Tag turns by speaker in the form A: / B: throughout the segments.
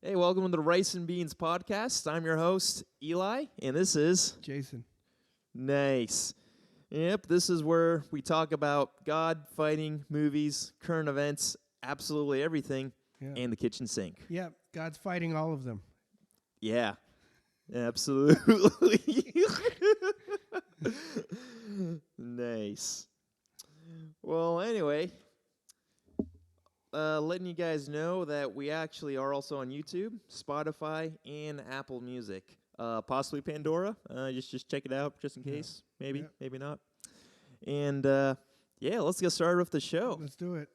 A: Hey, welcome to the Rice and Beans podcast. I'm your host, Eli, and this is
B: Jason.
A: Nice. Yep, this is where we talk about God, fighting, movies, current events, absolutely everything, and the kitchen sink.
B: Yep, God's fighting all of them.
A: Yeah, absolutely. Nice. Well, anyway, letting you guys know that we actually are also on YouTube, Spotify, and Apple Music. Possibly Pandora. Just check it out, just in case. Maybe, maybe not. And yeah, let's get started with the show.
B: Let's do it.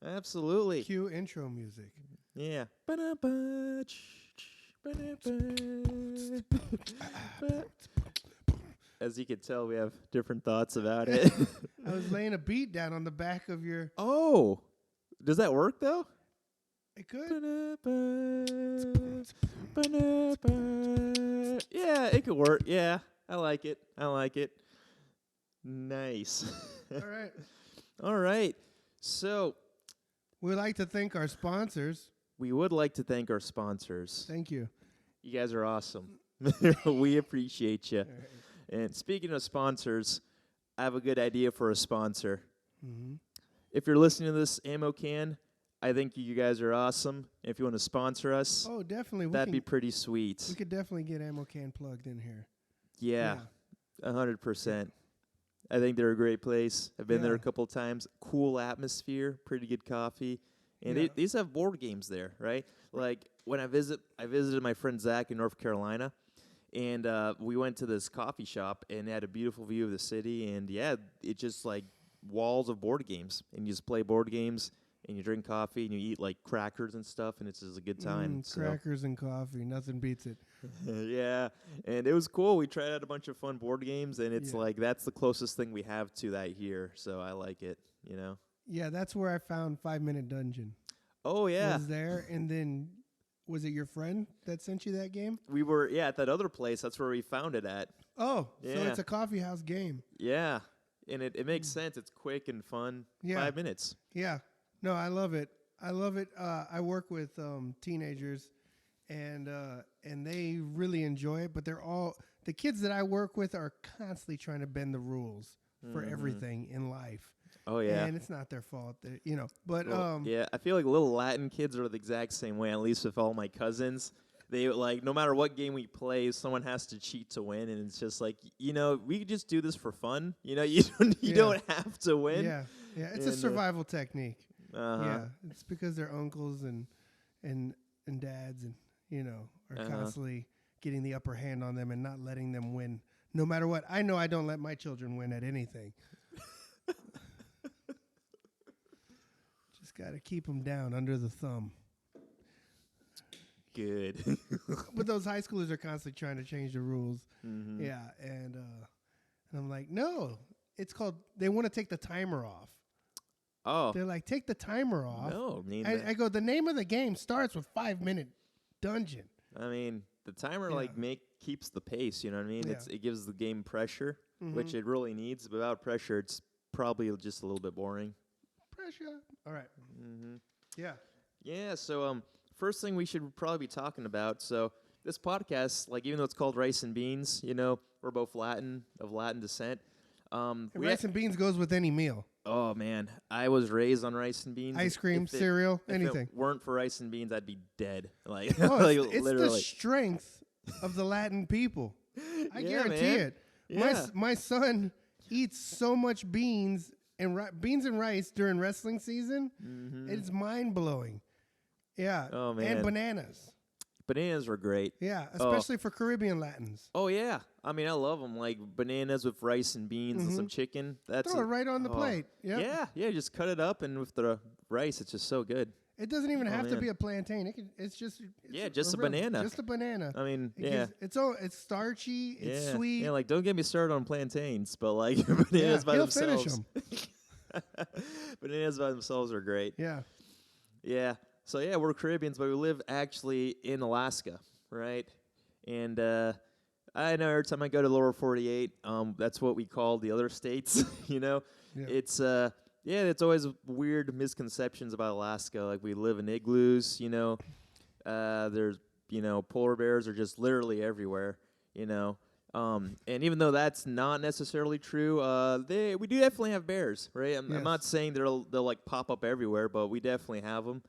A: Absolutely.
B: Cue intro music.
A: Yeah. As you can tell, we have different thoughts about it.
B: I was laying a beat down on the back of your...
A: Oh, does that work, though?
B: It could.
A: Yeah, it could work. Yeah, I like it. Nice.
B: All right.
A: All right. So,
B: We'd like to thank our sponsors.
A: we would like to thank our sponsors.
B: Thank you.
A: You guys are awesome. We appreciate you.
B: All right.
A: And speaking of sponsors, I have a good idea for a sponsor.
B: Mm-hmm.
A: If you're listening to this, Ammo Can, I think you guys are awesome. If you want to sponsor us,
B: Oh, definitely.
A: that'd be pretty sweet.
B: We could definitely get Ammo Can plugged in here.
A: Yeah, 100%. I think they're a great place. I've been there a couple of times. Cool atmosphere, pretty good coffee. And they used to have board games there, right? Like when I visited my friend Zach in North Carolina, and we went to this coffee shop, and it had a beautiful view of the city. And yeah, it just like walls of board games, and you just play board games, and you drink coffee, and you eat like crackers and stuff, and it's just a good time.
B: Crackers and coffee, nothing beats it.
A: Yeah, and it was cool. We tried out a bunch of fun board games, and it's like that's the closest thing we have to that here, so I like it, you know?
B: Yeah, that's where I found 5 Minute Dungeon.
A: Oh, yeah.
B: Was there, and then was it your friend that sent you that game?
A: We were, at that other place. That's where we found it at.
B: Oh,
A: Yeah.
B: so it's a coffee house game.
A: Yeah, and it makes sense. It's quick and fun.
B: Yeah.
A: 5 minutes.
B: Yeah. No, I love it. I work with teenagers, and they really enjoy it. But the kids that I work with are constantly trying to bend the rules for everything in life.
A: Oh, yeah.
B: And it's not their fault, But
A: Well, yeah, I feel like little Latin kids are the exact same way, at least with all my cousins. They, like, no matter what game we play, someone has to cheat to win, and it's just like, we could just do this for fun. You don't have to win.
B: Yeah, it's a survival technique.
A: Uh-huh.
B: Yeah, it's because their uncles and dads are constantly getting the upper hand on them and not letting them win, no matter what. I know I don't let my children win at anything. Just got to keep them down under the thumb.
A: Good.
B: But those high schoolers are constantly trying to change the rules. Mm-hmm. Yeah, and I'm like, no, it's called. They want to take the timer off.
A: Oh.
B: They're like, take the timer off.
A: No.
B: I go, the name of the game starts with 5 Minute Dungeon.
A: I mean, the timer keeps the pace, you know what I mean?
B: Yeah.
A: It gives the game pressure, which it really needs. But without pressure, it's probably just a little bit boring.
B: Pressure. All right.
A: Mm-hmm.
B: Yeah.
A: Yeah, so first thing we should probably be talking about, so this podcast, like even though it's called Rice and Beans, we're both of Latin descent.
B: Rice and beans goes with any meal.
A: Oh, man. I was raised on rice and beans.
B: Ice cream, cereal, anything.
A: If it weren't for rice and beans, I'd be dead. Like,
B: it's
A: literally.
B: the strength of the Latin people. I guarantee it.
A: Yeah.
B: My son eats so much beans and rice during wrestling season. Mm-hmm. It's mind-blowing. Yeah.
A: Oh, man.
B: And bananas.
A: Bananas were great.
B: Yeah, especially for Caribbean Latins.
A: Oh, yeah. I mean, I love them. Like bananas with rice and beans and some chicken.
B: Throw it right on the plate. Yep.
A: Yeah. Just cut it up, and with the rice, it's just so good.
B: It doesn't even have to be a plantain. It's just
A: a banana.
B: Just a banana.
A: I mean,
B: It's starchy. It's sweet.
A: Yeah, like don't get me started on plantains, but like bananas by themselves.
B: Finish them.
A: Bananas by themselves are great.
B: Yeah.
A: Yeah. So yeah, we're Caribbeans, but we live actually in Alaska, right? And I know every time I go to lower 48, that's what we call the other states. Yeah. It's it's always weird misconceptions about Alaska. Like we live in igloos, There's, polar bears are just literally everywhere, And even though that's not necessarily true, we do definitely have bears, right? I'm not saying they'll like pop up everywhere, but we definitely have them.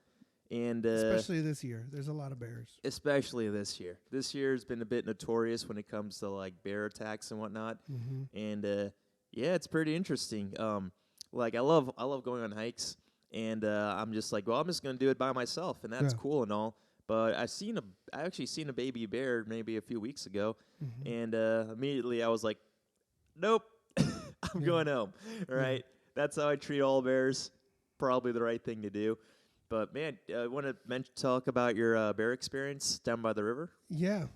A: And
B: especially this year, there's a lot of bears.
A: Especially this year. This year's been a bit notorious when it comes to like bear attacks and whatnot. And it's pretty interesting. Like I love going on hikes, and I'm just like, well, I'm just gonna do it by myself, and that's cool and all. But I actually seen a baby bear maybe a few weeks ago, and immediately I was like, nope, I'm going home. Right? That's how I treat all bears. Probably the right thing to do. But man, I want to talk about your bear experience down by the river.
B: Yeah,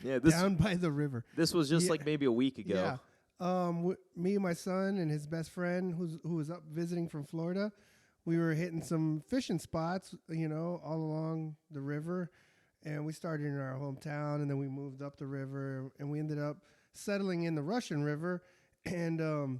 A: Yeah,
B: down by the river.
A: This was just like maybe a week ago.
B: Yeah, me, my son, and his best friend, who was up visiting from Florida, we were hitting some fishing spots, all along the river, and we started in our hometown, and then we moved up the river, and we ended up settling in the Russian River, and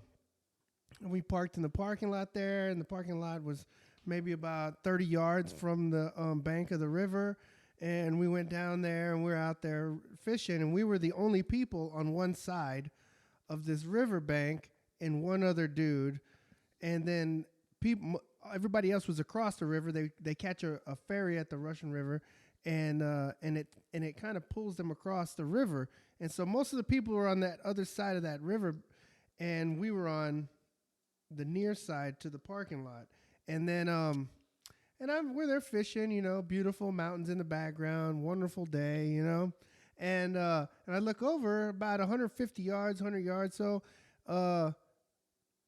B: we parked in the parking lot there, and the parking lot was maybe about 30 yards from the bank of the river. And we went down there and we were out there fishing, and we were the only people on one side of this river bank and one other dude. And then everybody else was across the river. They catch a ferry at the Russian River, and it kind of pulls them across the river. And so most of the people were on that other side of that river, and we were on the near side to the parking lot. And then, we're there fishing, beautiful mountains in the background, wonderful day, and I look over about 150 yards, 100 yards. So, a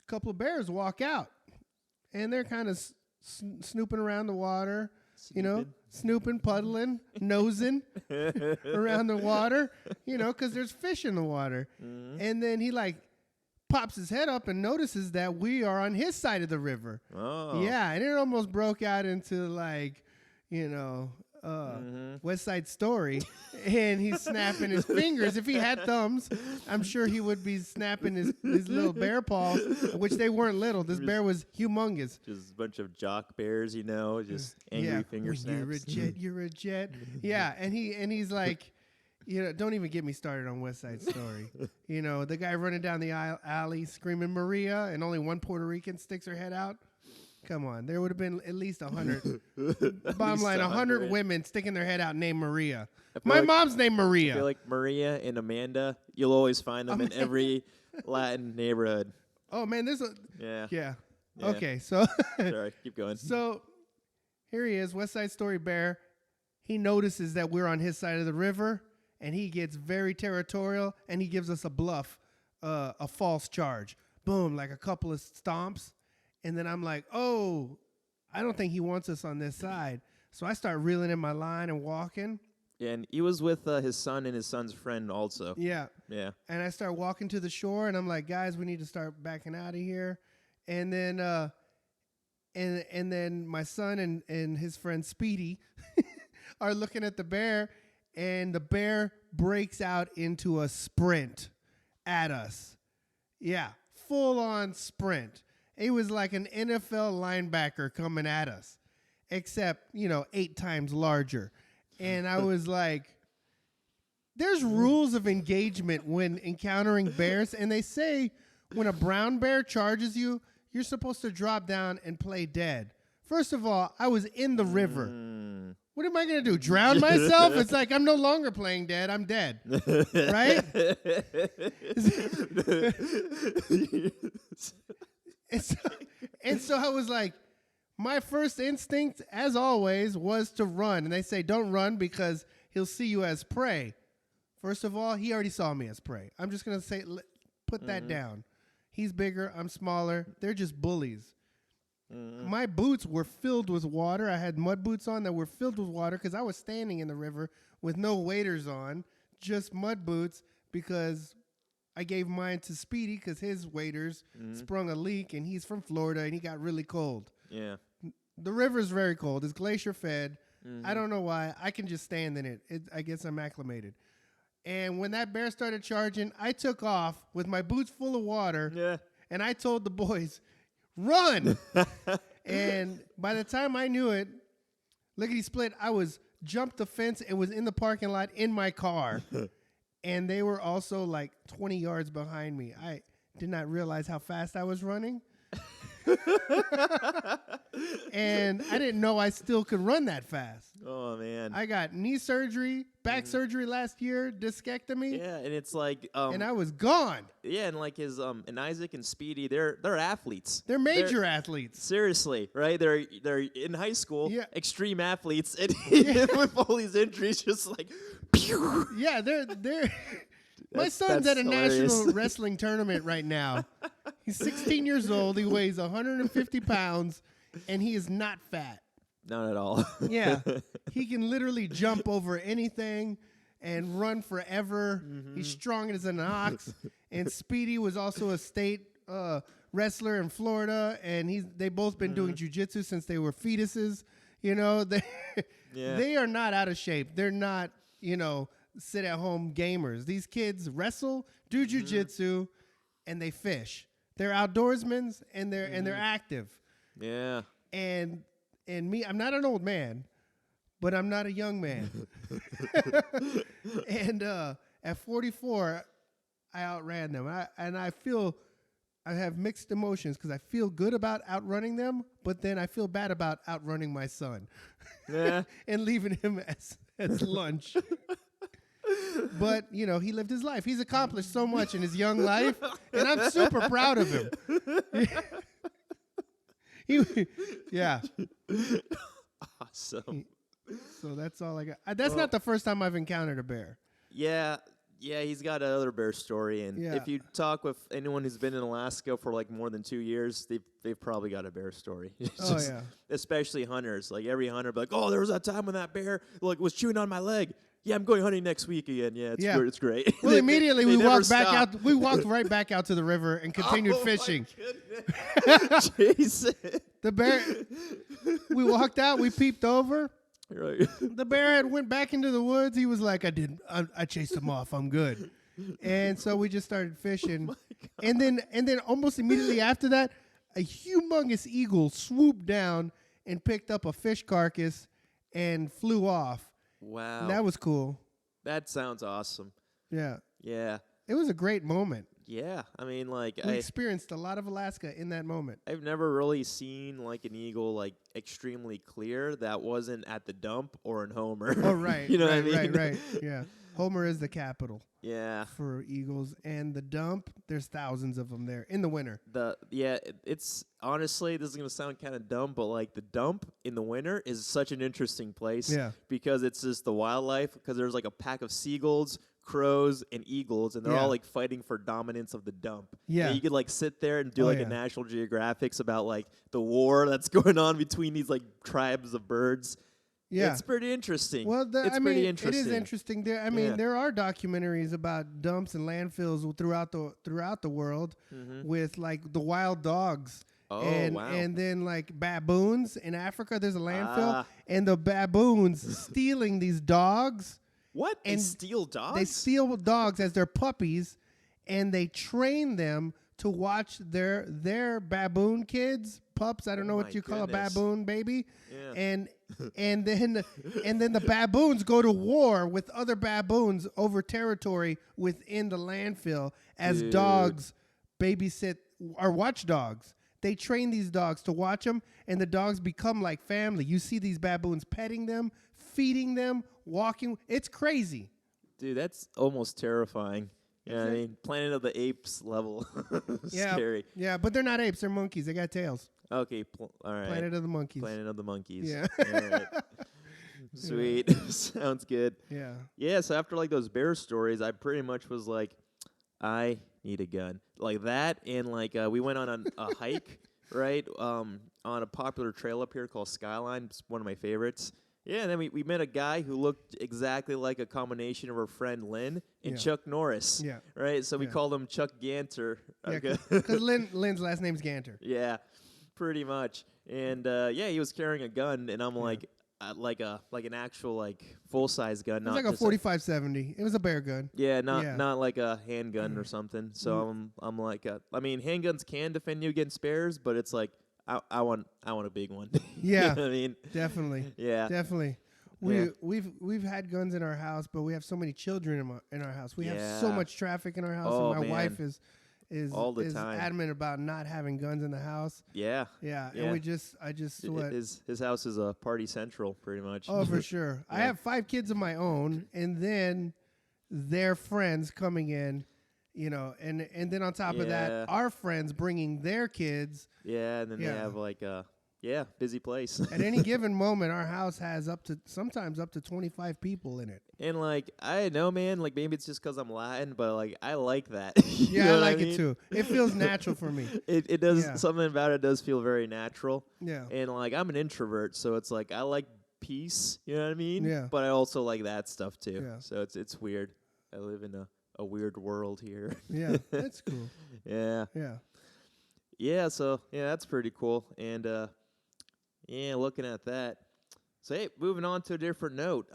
B: couple of bears walk out, and they're kind of snooping around the water, snooping, puddling, nosing around the water, because there's fish in the water. And then he pops his head up and notices that we are on his side of the river.
A: Oh.
B: Yeah, and it almost broke out into West Side Story. And he's snapping his fingers. If he had thumbs, I'm sure he would be snapping his little bear paw, which they weren't little. This bear was humongous.
A: Just a bunch of jock bears, just angry finger snaps.
B: You're a jet. Yeah, and he's like, don't even get me started on West Side Story. The guy running down the alley screaming Maria, and only one Puerto Rican sticks her head out. Come on, there would have been at least 100. Bottom line, 100 women sticking their head out named Maria. My mom's named Maria.
A: I feel like Maria and Amanda, you'll always find them in every Latin neighborhood.
B: Oh man, there's a yeah. Okay, so
A: sorry, keep going.
B: So here he is, West Side Story bear. He notices that we're on his side of the river. And he gets very territorial, and he gives us a bluff, a false charge. Boom, like a couple of stomps. And then I'm like, oh, I don't think he wants us on this side. So I start reeling in my line and walking.
A: Yeah, and he was with his son and his son's friend also.
B: Yeah.
A: Yeah.
B: And I start walking to the shore, and I'm like, guys, we need to start backing out of here. And then and then my son and his friend Speedy are looking at the bear, and the bear breaks out into a sprint at us. Yeah, full-on sprint. It was like an NFL linebacker coming at us, except, 8 times larger. And I was like, there's rules of engagement when encountering bears, and they say when a brown bear charges you, you're supposed to drop down and play dead. First of all, I was in the river. What am I going to do? Drown myself? It's like I'm no longer playing dead. I'm dead. Right? and so I was like, my first instinct, as always, was to run. And they say, don't run because he'll see you as prey. First of all, he already saw me as prey. I'm just going to say, put that down. He's bigger. I'm smaller. They're just bullies. My boots were filled with water. I had mud boots on that were filled with water because I was standing in the river with no waders on, just mud boots, because I gave mine to Speedy because his waders sprung a leak, and he's from Florida, and he got really cold.
A: Yeah.
B: The river's very cold. It's glacier fed. I don't know why. I can just stand in it. I guess I'm acclimated. And when that bear started charging, I took off with my boots full of water, and I told the boys, run! And by the time I knew it, Lickety split. I was jumped the fence and was in the parking lot in my car. And they were also like 20 yards behind me. I did not realize how fast I was running. And I didn't know I still could run that fast.
A: Oh, man.
B: I got knee surgery, back surgery last year, discectomy.
A: Yeah, and it's like
B: and I was gone.
A: yeah, and like his and Isaac and Speedy, they're athletes.
B: They're major athletes.
A: Seriously, right? They're in high school,
B: Yeah.
A: extreme athletes, and with all these injuries, just like pew.
B: Yeah, they're my son's
A: that's
B: at a
A: hilarious.
B: national wrestling tournament right now. He's 16 years old. He weighs 150 pounds, and he is not fat.
A: Not at all.
B: Yeah, he can literally jump over anything and run forever. He's strong as an ox. And Speedy was also a state wrestler in Florida, and they both been doing jiu-jitsu since they were fetuses. You know, they are not out of shape. They're not, sit-at-home gamers. These kids wrestle, do jiu-jitsu, and they fish. They're outdoorsmen, and they're active.
A: Yeah.
B: And me, I'm not an old man, but I'm not a young man. And at 44, I outran them. I feel I have mixed emotions because I feel good about outrunning them, but then I feel bad about outrunning my son.
A: Yeah.
B: And leaving him as lunch. But, he lived his life. He's accomplished so much in his young life, and I'm super proud of him. Yeah.
A: Awesome.
B: So that's all I got. That's not the first time I've encountered a bear.
A: Yeah. Yeah, he's got another bear story, and
B: Yeah.
A: if you talk with anyone who's been in Alaska for like more than 2 years, they've probably got a bear story.
B: Oh, yeah.
A: Especially hunters. Like every hunter, be like, oh, there was that time when that bear was chewing on my leg. Yeah, I'm going hunting next week again. Yeah, it's good. It's great.
B: Well, immediately we
A: never
B: walked back
A: stop.
B: out. We walked right back out to the river and continued fishing.
A: My goodness. Jason.
B: The bear. We walked out. We peeped over.
A: Right.
B: The bear had went back into the woods. He was like, I chased him off. I'm good. And so we just started fishing. And then almost immediately after that, a humongous eagle swooped down and picked up a fish carcass and flew off.
A: Wow.
B: And that was cool.
A: That sounds awesome.
B: Yeah.
A: Yeah.
B: It was a great moment.
A: Yeah. I mean, like,
B: We experienced a lot of Alaska in that moment.
A: I've never really seen like an eagle like extremely clear that wasn't at the dump or in Homer.
B: Oh, right.
A: You know
B: right,
A: what I mean?
B: Right. Yeah. Homer is the capital
A: Yeah.
B: for eagles. And the dump, there's thousands of them there in the winter.
A: It's honestly, this is gonna sound kind of dumb, but like the dump in the winter is such an interesting place.
B: Yeah.
A: Because it's just the wildlife. Because there's like a pack of seagulls, crows, and eagles, and they're
B: Yeah.
A: all like fighting for dominance of the dump.
B: Yeah.
A: And you could like sit there and do
B: Oh,
A: like
B: yeah.
A: a National Geographics about like the war that's going on between these like tribes of birds.
B: Yeah.
A: It's pretty interesting.
B: Well,
A: it's pretty interesting.
B: It is interesting. There are documentaries about dumps and landfills throughout the world with like the wild dogs.
A: Oh,
B: and
A: wow.
B: and then like baboons in Africa, there's a landfill,
A: Ah.
B: and the baboons stealing these dogs.
A: What? They
B: And
A: steal dogs?
B: They steal dogs as their puppies, and they train them to watch their baboon kids, pups. I don't know
A: Oh
B: what
A: my
B: you call a
A: goodness.
B: baboon baby.
A: Yeah.
B: And then the baboons go to war with other baboons over territory within the landfill as
A: Dude.
B: dogs babysit or watch dogs. They train these dogs to watch them, and the dogs become like family. You see these baboons petting them, feeding them, walking. It's crazy.
A: Dude, that's almost terrifying. Yeah, I mean, Planet of the Apes level.
B: Yeah,
A: Scary.
B: Yeah, but they're not apes. They're monkeys. They got tails.
A: Okay, all right.
B: Planet of the Monkeys.
A: Planet of the Monkeys.
B: Yeah.
A: All right. Sweet. Sounds good.
B: Yeah.
A: Yeah, so after like those bear stories, I pretty much was like, I need a gun. Like that, and like we went on a hike, right, on a popular trail up here called Skyline. It's one of my favorites. Yeah, and then we met a guy who looked exactly like a combination of our friend Lynn and
B: Yeah.
A: Chuck Norris.
B: Yeah.
A: Right? So we
B: Yeah.
A: called him Chuck Ganter.
B: Yeah,
A: Okay.
B: because Lynn's last name's Ganter.
A: Yeah, pretty much. And yeah, he was carrying a gun, and I'm like an actual like full size gun.
B: It was
A: not
B: like a
A: just
B: 45-70. It was a bear gun.
A: yeah,
B: Yeah.
A: not like a handgun or something. So I'm like, I mean, handguns can defend you against bears, but it's like I want a big one.
B: Yeah,
A: You know what I mean,
B: definitely.
A: yeah,
B: Definitely. We've had guns in our house, but we have so many children in our house. We have so
A: Yeah.
B: much traffic in our house,
A: Oh,
B: and my
A: man.
B: wife is
A: All the time.
B: adamant about not having guns in the house.
A: yeah.
B: Yeah,
A: Yeah.
B: and I just what?
A: His house is a party central, pretty much.
B: Oh, for sure. I
A: Yeah.
B: have 5 kids of my own, and then their friends coming in, and then on top of
A: Yeah.
B: that, our friends bringing their kids.
A: Yeah, and then
B: Yeah.
A: they have like a busy place.
B: At any given moment, our house has sometimes up to 25 people in it.
A: And like I know, man, like maybe it's just because I'm Latin, but like I like that. You
B: Yeah,
A: know
B: I
A: what
B: like
A: mean?
B: it too. It feels natural for me.
A: It does
B: Yeah.
A: something about it does feel very natural.
B: Yeah.
A: And like I'm an introvert, so it's like I like peace. You know what I mean?
B: Yeah.
A: But I also like that stuff too.
B: Yeah.
A: So it's weird. I live in a weird world here.
B: Yeah, that's cool.
A: Yeah.
B: Yeah.
A: Yeah. So yeah, that's pretty cool. And looking at that. So hey, moving on to a different note.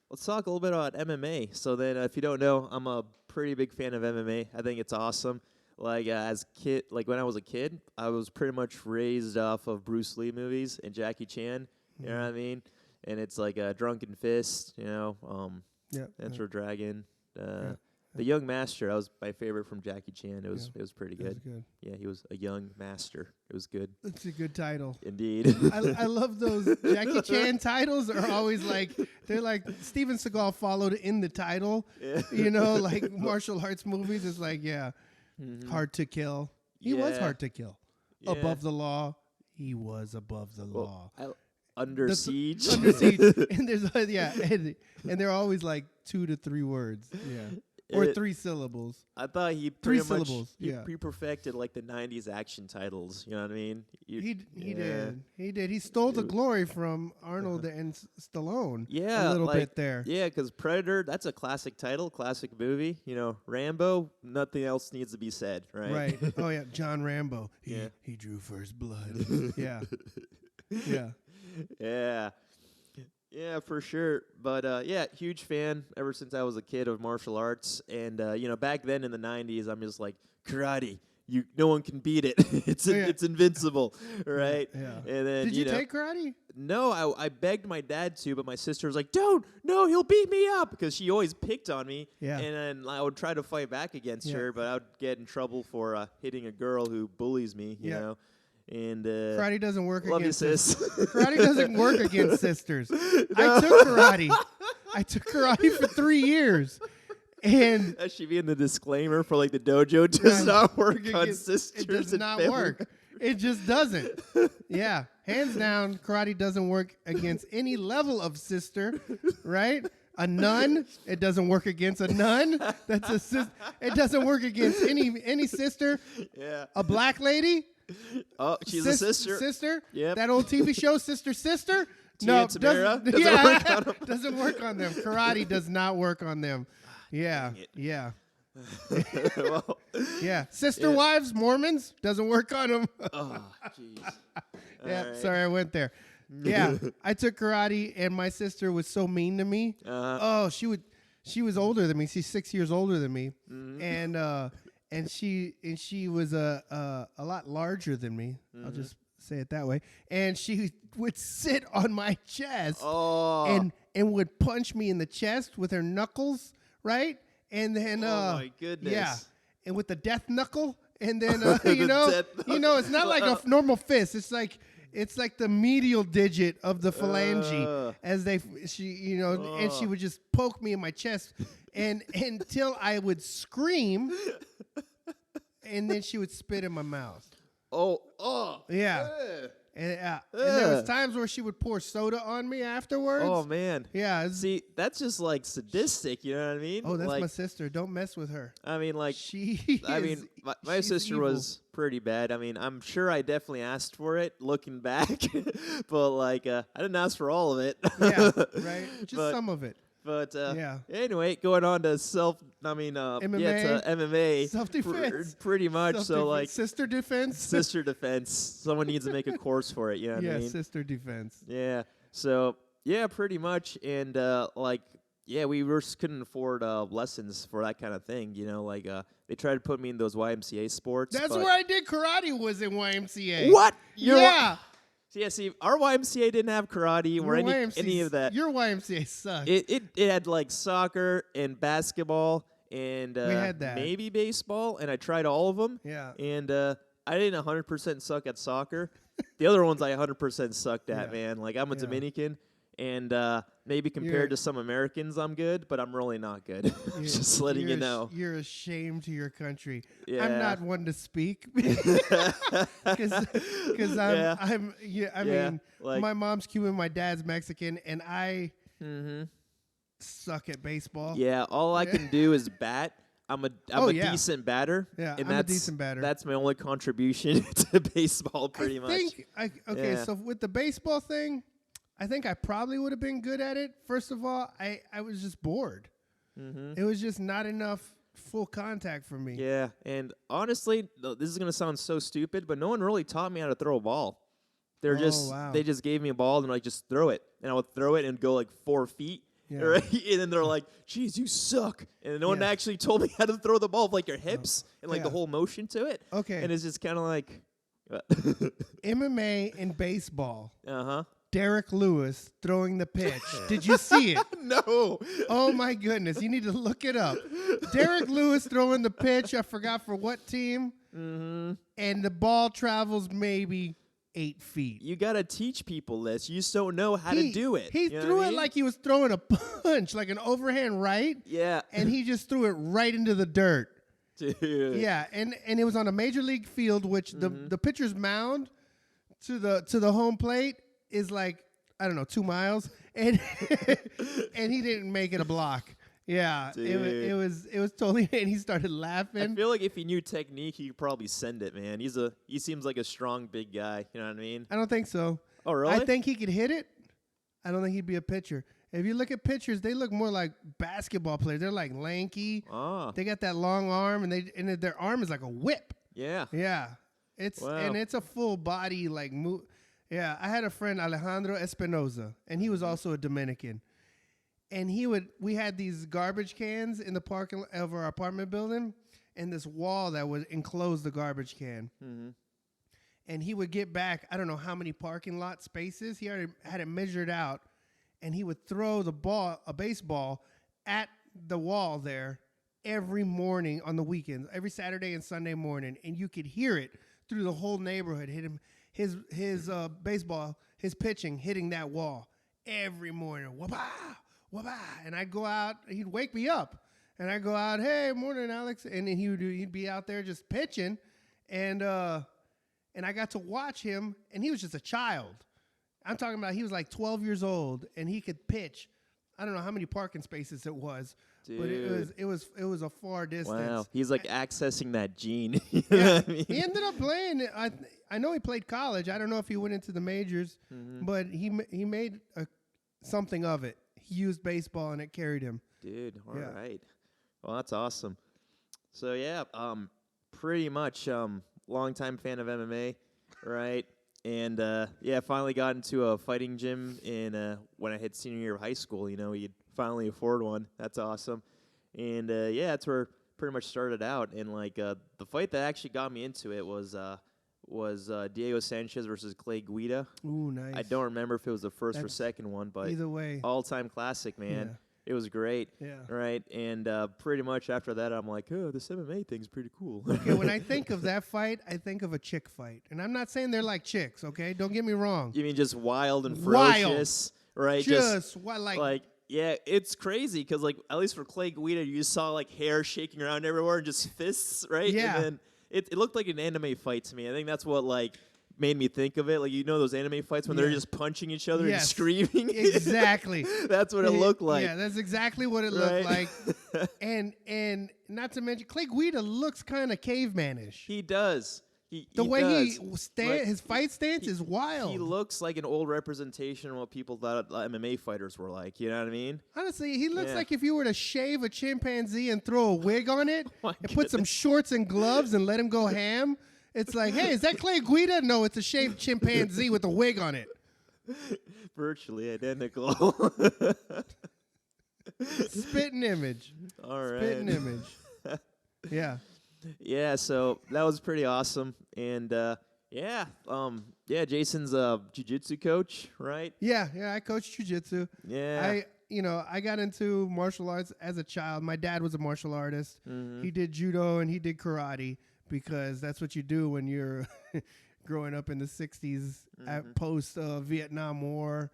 A: Let's talk a little bit about MMA. So then, if you don't know, I'm a pretty big fan of MMA. I think it's awesome. Like when I was a kid, I was pretty much raised off of Bruce Lee movies and Jackie Chan. You know what I mean? And it's like a Drunken Fist,
B: Yeah.
A: Enter Dragon.
B: Yeah.
A: The Young Master, that was my favorite from Jackie Chan. It was pretty
B: That's
A: good.
B: good.
A: Yeah, he was a young master. It was good.
B: That's a good title.
A: Indeed.
B: I love those Jackie Chan titles are always they're like Steven Seagal followed in the title.
A: Yeah.
B: Like martial arts movies. It's like, Hard to Kill. He was
A: Yeah.
B: hard to kill.
A: Yeah.
B: Above the law. He was above the law.
A: Under Siege.
B: Under Siege. And there's and they're always like 2 to 3 words. Yeah. Or 3 syllables.
A: I thought he
B: 3
A: pretty much
B: syllables.
A: he perfected like the 90s action titles. You know what I mean?
B: He did. He did. He stole the glory from Arnold and Stallone.
A: Yeah,
B: a little
A: like,
B: bit there.
A: Yeah, because Predator, that's a classic title, classic movie. Rambo, nothing else needs to be said, right?
B: Right. Oh yeah, John Rambo.
A: Yeah.
B: He drew first blood. Yeah. Yeah.
A: Yeah. Yeah, for sure. But huge fan ever since I was a kid of martial arts. And back then in the 90s, I'm just like, karate. No one can beat it. It's invincible, right?
B: Yeah.
A: And then
B: Did you take karate?
A: No, I begged my dad to, but my sister was like, "Don't, no, he'll beat me up," because she always picked on me.
B: Yeah.
A: And then I would try to fight back against her, but I would get in trouble for hitting a girl who bullies me. You know. And
B: karate doesn't work
A: love
B: against
A: you, sis.
B: Karate doesn't work against sisters. I took karate. I took karate for 3 years. And
A: that should be in the disclaimer for like the dojo does not work on sisters.
B: It does
A: and
B: not
A: family.
B: work. It just doesn't. Yeah. Hands down, karate doesn't work against any level of sister, right? A nun, it doesn't work against a nun. That's a sister. It doesn't work against any sister.
A: Yeah.
B: A black lady.
A: Oh, she's a sister.
B: Sister.
A: Yep.
B: That old TV show, Sister.
A: Tia and Tamara? Doesn't work on 'em.
B: Doesn't work on them. Karate does not work on them. Yeah. Yeah.
A: Well,
B: Yeah. Sister wives, Mormons, doesn't work on them.
A: oh, jeez.
B: Yeah,
A: All right.
B: sorry, I went there. Yeah, I took karate, and my sister was so mean to me. Oh, she was older than me. She's 6 years older than me, and she was a lot larger than me. I'll just say it that way. And she would sit on my chest, and would punch me in the chest with her knuckles, right? And then,
A: oh my goodness,
B: yeah, and with the death knuckle, and then
A: The
B: you know, it's not like a normal fist. It's like the medial digit of the phalange as and she would just poke me in my chest and until I would scream and then she would spit in my mouth. Yeah. And there was times where she would pour soda on me afterwards.
A: Oh man.
B: Yeah.
A: See, that's just like sadistic, you know what I mean?
B: Oh, that's
A: like,
B: my sister. Don't mess with her.
A: I mean, like,
B: She's
A: my sister
B: evil.
A: was pretty bad. I mean, I'm sure I definitely asked for it looking back, but like, I didn't ask for all of it.
B: Yeah, right. Just some of it.
A: But
B: yeah.
A: Anyway, going on to MMA,
B: self-defense,
A: pretty much. So like
B: sister defense,
A: sister defense. Someone needs to make a course for it. You know what I mean?
B: Sister defense.
A: Yeah. So yeah, pretty much. And like yeah, we just couldn't afford lessons for that kind of thing. You know, like they tried to put me in those YMCA sports.
B: That's
A: but
B: where I did karate. Was in YMCA.
A: What?
B: Yeah.
A: Yeah, see, our YMCA didn't have karate or any of that.
B: Your YMCA sucked.
A: It had like soccer and basketball and
B: We had that.
A: maybe baseball, and I tried all of them.
B: Yeah.
A: And I didn't 100% suck at soccer. The other ones I 100% sucked at,
B: Yeah.
A: man. Like, I'm a
B: Yeah.
A: Dominican, and maybe compared to some Americans, I'm good, but I'm really not good. Just letting you know.
B: You're ashamed to your country.
A: Yeah.
B: I'm not one to speak because I mean,
A: like,
B: my mom's Cuban, my dad's Mexican, and I
A: mm-hmm.
B: suck at baseball.
A: Yeah, all I can do is bat. I'm a decent batter.
B: Yeah,
A: and
B: I'm a decent batter.
A: That's my only contribution to baseball, pretty much.
B: So with the baseball thing, I think I probably would have been good at it. First of all, I was just bored.
A: Mm-hmm.
B: It was just not enough full contact for me.
A: Yeah, and honestly, this is gonna sound so stupid, but no one really taught me how to throw a ball. They just gave me a ball and like just throw it, and I would throw it and go like 4 feet.
B: Yeah.
A: Right? And then they're like, "Geez, you suck," and no one actually told me how to throw the ball with like your hips and like the whole motion to it.
B: Okay,
A: and it's just kind of like
B: MMA and baseball.
A: Uh-huh.
B: Derek Lewis throwing the pitch. Did you see it?
A: No.
B: Oh my goodness, you need to look it up. Derek Lewis throwing the pitch. I forgot for what team.
A: Mm-hmm.
B: And the ball travels maybe 8 feet.
A: You gotta teach people this. You just don't know how to do it.
B: He threw it like he was throwing a punch, like an overhand right.
A: Yeah.
B: And he just threw it right into the dirt.
A: Dude.
B: Yeah, and it was on a major league field, which the pitcher's mound to the home plate is like, I don't know, 2 miles, and and he didn't make it a block. Yeah, it was totally. And he started laughing.
A: I feel like if he knew technique, he could probably send it, man. He seems like a strong, big guy. You know what I mean?
B: I don't think so.
A: Oh, really?
B: I think he could hit it. I don't think he'd be a pitcher. If you look at pitchers, they look more like basketball players. They're like lanky.
A: Ah.
B: They got that long arm, and their arm is like a whip.
A: Yeah.
B: Yeah, it's a full body like move. Yeah, I had a friend, Alejandro Espinoza, and he was also a Dominican. And we had these garbage cans in the parking of our apartment building, and this wall that would enclose the garbage can. Mm-hmm. And he would get back, I don't know how many parking lot spaces. He already had it measured out, and he would throw a baseball at the wall there every morning on the weekends, every Saturday and Sunday morning, and you could hear it through the whole neighborhood. Hit him. His baseball, his pitching, hitting that wall every morning. Wah-bah, wah-bah. And I'd go out. He'd wake me up. And I'd go out, hey, morning, Alex. And then he'd be out there just pitching. And I got to watch him. And he was just a child. I'm talking about he was like 12 years old. And he could pitch. I don't know how many parking spaces it was. Dude. But it was a far distance.
A: Wow, he's like accessing that gene.
B: Yeah. I mean? He ended up playing. I know he played college. I don't know if he went into the majors, but he made something of it. He used baseball and it carried him.
A: Dude, all right. Well, that's awesome. So yeah, pretty much longtime fan of MMA, right? And finally got into a fighting gym when I hit senior year of high school. You know, you'd finally afford one. That's awesome. And that's where pretty much started out. And like the fight that actually got me into it was Diego Sanchez versus Clay Guida.
B: Ooh, nice.
A: I don't remember if it was the first or second one, but
B: either way,
A: all-time classic, man.
B: Yeah.
A: It was great.
B: Yeah.
A: Right. And pretty much after that, I'm like, oh, this MMA thing's pretty cool.
B: Okay, when I think of that fight, I think of a chick fight. And I'm not saying they're like chicks, okay? Don't get me wrong.
A: You mean just wild and ferocious? Right.
B: Just like
A: yeah, it's crazy because, like, at least for Clay Guida, you just saw, like, hair shaking around everywhere and just fists, right?
B: Yeah.
A: And then it looked like an anime fight to me. I think that's what, like, made me think of it. Like, you know those anime fights when they're just punching each other and screaming?
B: Exactly.
A: That's what it looked like.
B: Yeah, that's exactly what it looked like. And not to mention, Clay Guida looks kind of cavemanish.
A: He does.
B: The way his fight stance is wild.
A: He looks like an old representation of what people thought MMA fighters were like. You know what I mean?
B: Honestly, he looks like if you were to shave a chimpanzee and throw a wig on it and put some shorts and gloves and let him go ham. It's like, hey, is that Clay Guida? No, it's a shaved chimpanzee with a wig on it.
A: Virtually identical.
B: Spitting image.
A: All right.
B: Spitting image. Yeah.
A: Yeah, so that was pretty awesome. And yeah, Jason's a jiu-jitsu coach, right?
B: Yeah, I coach jiu-jitsu.
A: Yeah.
B: I got into martial arts as a child. My dad was a martial artist.
A: Mm-hmm.
B: He did judo and he did karate because that's what you do when you're growing up in the 60s at post Vietnam War,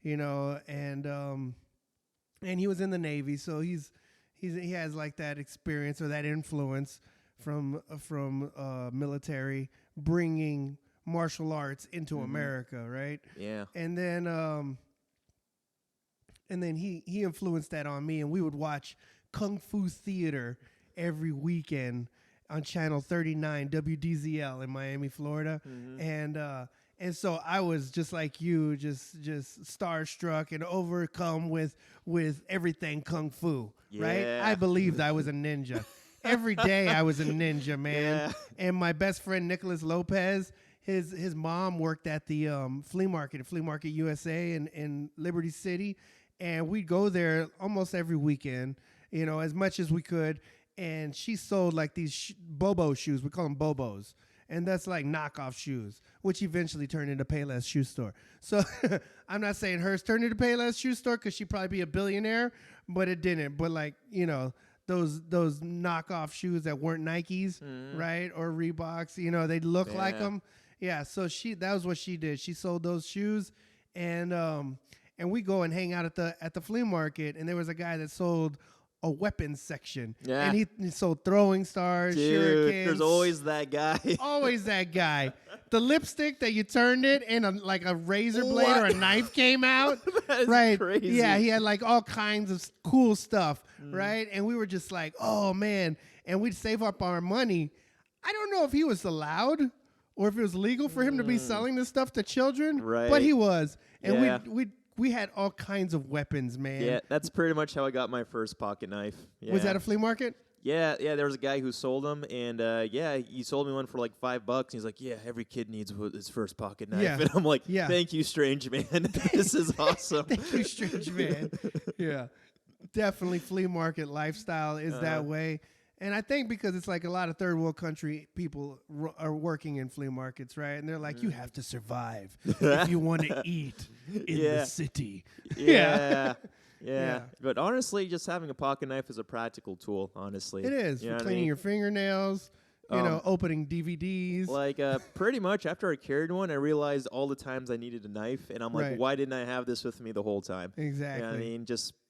B: and he was in the Navy, so he has like that experience or that influence from military bringing martial arts into America, right?
A: Yeah.
B: And then he influenced that on me, and we would watch Kung Fu Theater every weekend on Channel 39 WDZL in Miami, Florida, and so I was just like you, just starstruck and overcome with everything Kung Fu, right? I believed I was a ninja. Every day I was a ninja, man. Yeah. And my best friend Nicholas Lopez, his mom worked at the Flea Market USA in Liberty City, and we'd go there almost every weekend, as much as we could. And she sold like these Bobo shoes. We call them Bobos. And that's like knockoff shoes, which eventually turned into Payless Shoe Store. So I'm not saying hers turned into Payless Shoe Store because she'd probably be a billionaire, but it didn't. But like, those knockoff shoes that weren't Nikes, right? Or Reeboks, they'd look like them. Yeah, so that was what she did. She sold those shoes, and we go and hang out at the flea market, and there was a guy that sold a weapons section. Yeah. And he sold throwing stars, shurikens.
A: There's always that guy.
B: Always that guy. The lipstick that you turned it and like a razor blade or a knife came out.
A: That's
B: right.
A: Crazy.
B: Yeah, he had like all kinds of cool stuff, right? And we were just like, oh man. And we'd save up our money. I don't know if he was allowed or if it was legal for him to be selling this stuff to children.
A: Right.
B: But he was. And we had all kinds of weapons, man.
A: Yeah, that's pretty much how I got my first pocket knife. Yeah.
B: Was that a flea market?
A: Yeah, there was a guy who sold them, and he sold me one for like $5. He's like, yeah, every kid needs his first pocket knife.
B: Yeah.
A: And I'm like, thank you, strange man. This is awesome.
B: Thank you, strange man. Yeah, definitely flea market lifestyle is that way. And I think because it's like a lot of third world country people are working in flea markets, right? And they're like, you have to survive if you want to eat in the city.
A: Yeah. But honestly, just having a pocket knife is a practical tool, honestly.
B: It is. For cleaning your fingernails, opening DVDs.
A: Like, pretty much after I carried one, I realized all the times I needed a knife. And I'm like, why didn't I have this with me the whole time?
B: Exactly.
A: You know what I mean?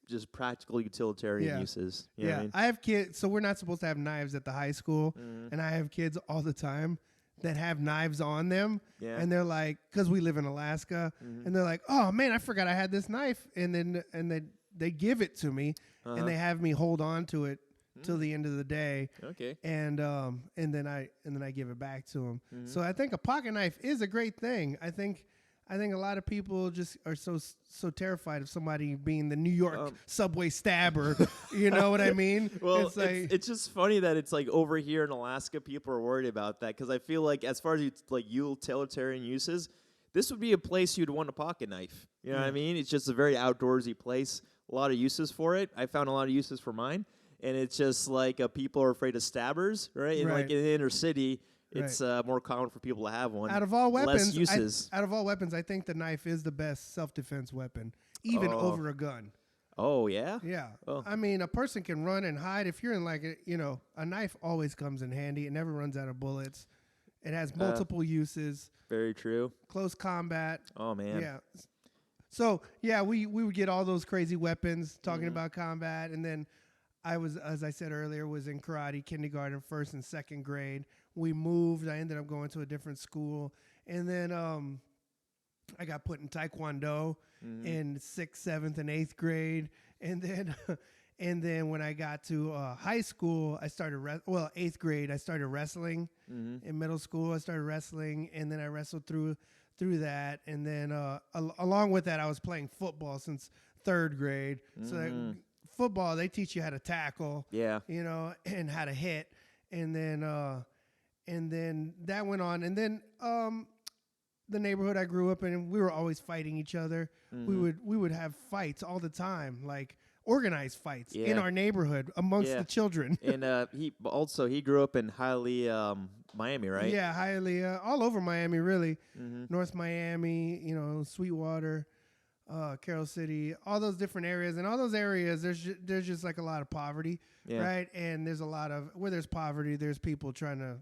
A: Just practical utilitarian uses. You know what I mean?
B: I have kids, so we're not supposed to have knives at the high school, and I have kids all the time that have knives on them, and they're like, because we live in Alaska, and they're like, oh man, I forgot I had this knife, and then they give it to me, and they have me hold on to it till the end of the day.
A: Okay.
B: And then I give it back to them. So I think a pocket knife is a great thing. I think a lot of people just are so terrified of somebody being the New York subway stabber. You know what I mean?
A: Well, it's just funny that it's like over here in Alaska, people are worried about that because I feel like as far as utilitarian uses, this would be a place you'd want a pocket knife. You know what I mean? It's just a very outdoorsy place. A lot of uses for it. I found a lot of uses for mine, and it's just like people are afraid of stabbers, right? And like in the inner city. It's more common for people to have one.
B: Out of all weapons,
A: less uses.
B: I think the knife is the best self-defense weapon, even over a gun.
A: Oh, yeah?
B: Yeah.
A: Oh.
B: I mean, a person can run and hide. If you're in a knife always comes in handy. It never runs out of bullets. It has multiple uses.
A: Very true.
B: Close combat.
A: Oh, man.
B: Yeah. So, we would get all those crazy weapons talking about combat. And then I was, as I said earlier, was in karate, kindergarten, 1st and 2nd grade. We moved. I ended up going to a different school. And then I got put in Taekwondo in 6th, 7th, and 8th grade. And then when I got to high school, I started 8th grade, I started wrestling. In middle school, I started wrestling, and then I wrestled through that. And then along with that, I was playing football since 3rd grade. So football, they teach you how to tackle, and how to hit. And then that went on. And then the neighborhood I grew up in, we were always fighting each other. We would have fights all the time, like organize fights in
A: Yeah.
B: our neighborhood amongst
A: Yeah.
B: the children.
A: And he grew up in Hialeah, Miami, right?
B: Yeah, Hialeah, all over Miami, really.
A: Mm-hmm.
B: North Miami, Sweetwater, Carroll City, all those different areas. And all those areas, there's just like a lot of poverty,
A: Yeah.
B: right? And there's a lot of, where there's poverty, there's people trying to,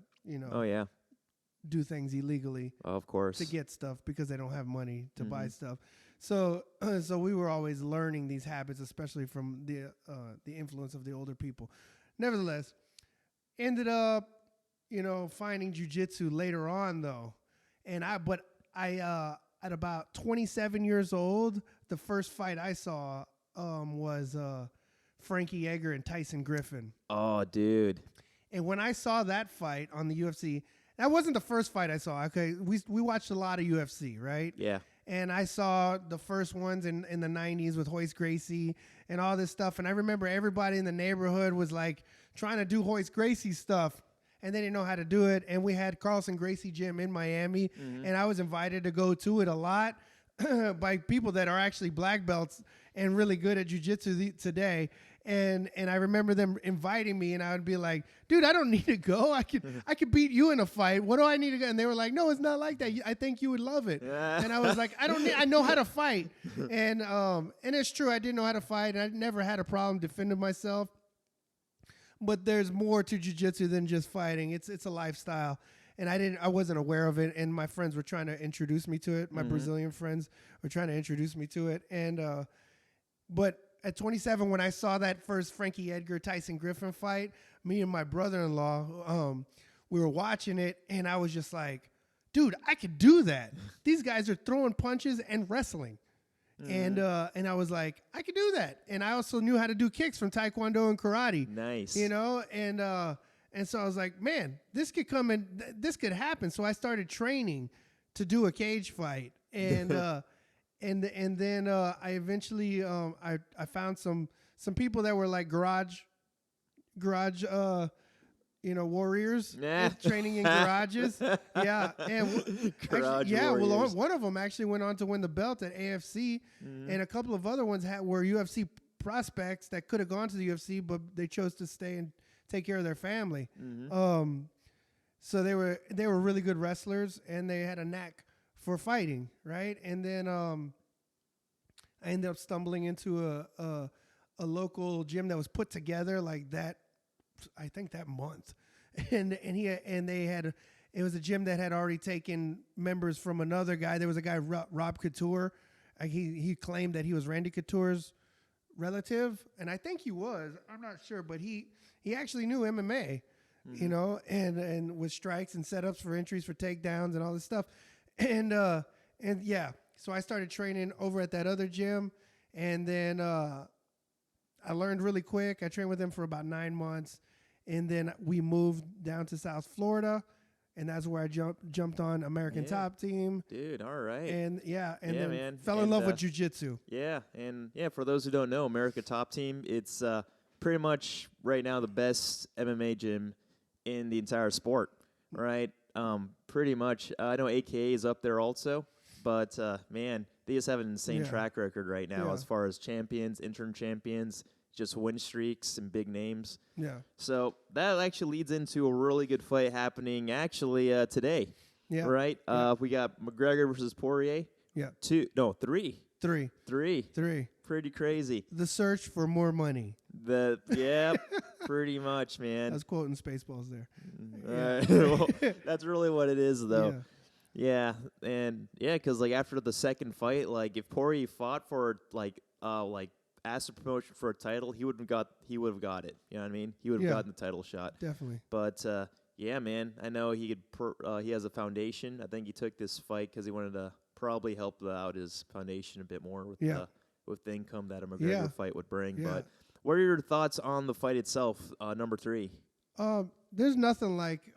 A: Oh yeah.
B: do things illegally
A: Of course.
B: to get stuff because they don't have money to buy stuff. So we were always learning these habits, especially from the influence of the older people. Nevertheless, ended up, finding jiu-jitsu later on though. And I at about 27 years old, the first fight I saw was Frankie Edgar and Tyson Griffin.
A: Oh, dude.
B: And when I saw that fight on the UFC, that wasn't the first fight I saw. Okay, we watched a lot of UFC, right?
A: Yeah.
B: And I saw the first ones in the 90s with Hoist Gracie and all this stuff. And I remember everybody in the neighborhood was like trying to do Hoist Gracie stuff. And they didn't know how to do it. And we had Carlson Gracie Gym in Miami. And I was invited to go to it a lot by people that are actually black belts and really good at jiu-jitsu today. And I remember them inviting me, and I would be like, dude, I don't need to go. I could beat you in a fight. What do I need to go? And they were like, no, it's not like that. I think you would love it. And I was like, I know how to fight. And it's true. I didn't know how to fight. And I never had a problem defending myself. But there's more to jiu-jitsu than just fighting. It's a lifestyle. And I wasn't aware of it. And my friends were trying to introduce me to it. My Brazilian friends were trying to introduce me to it. And, but at 27, when I saw that first Frankie Edgar Tyson Griffin fight, me and my brother-in-law, we were watching it, and I was just like, dude, I could do that. These guys are throwing punches and wrestling. And I was like, I could do that. And I also knew how to do kicks from Taekwondo and karate.
A: Nice.
B: And so I was like, man, this could come and this could happen. So I started training to do a cage fight. And and then I eventually I found some people that were like garage warriors training in garages. Yeah. And
A: warriors.
B: one of them actually went on to win the belt at AFC, and a couple of other ones were UFC prospects that could have gone to the UFC, but they chose to stay and take care of their family. So they were really good wrestlers, and they had a knack for fighting, right? And then I ended up stumbling into a local gym that was put together like that, I think that month, and they had it was a gym that had already taken members from another guy. There was a guy, Rob Couture. He claimed that he was Randy Couture's relative, and I think he was. I'm not sure, but he actually knew MMA, and with strikes and setups for entries for takedowns and all this stuff, and yeah. So I started training over at that other gym, and then I learned really quick. I trained with him for about 9 months, and then we moved down to South Florida, and that's where I jumped on American Top Team.
A: Dude, all right.
B: And then
A: man.
B: fell in love with jiu-jitsu.
A: Yeah, and for those who don't know, America Top Team, it's pretty much right now the best MMA gym in the entire sport, right? Pretty much. I know AKA is up there also, but man, they just have an insane track record right now as far as champions, interim champions, just win streaks and big names.
B: Yeah.
A: So that actually leads into a really good fight happening actually today. Yeah. Right? We got McGregor versus Poirier.
B: Yeah.
A: Three.
B: Three.
A: Pretty crazy.
B: The search for more money.
A: Pretty much, man.
B: I was quoting Spaceballs there.
A: Well, that's really what it is, though. Yeah, because like after the second fight, like if Poirier fought for asked for promotion for a title, he would have got it. You know what I mean? He would have gotten the title shot.
B: Definitely.
A: But yeah, man, I know he has a foundation. I think he took this fight because he wanted to probably help out his foundation a bit more with the income that a McGregor fight would bring. Yeah. But what are your thoughts on the fight itself, number 3?
B: There's nothing like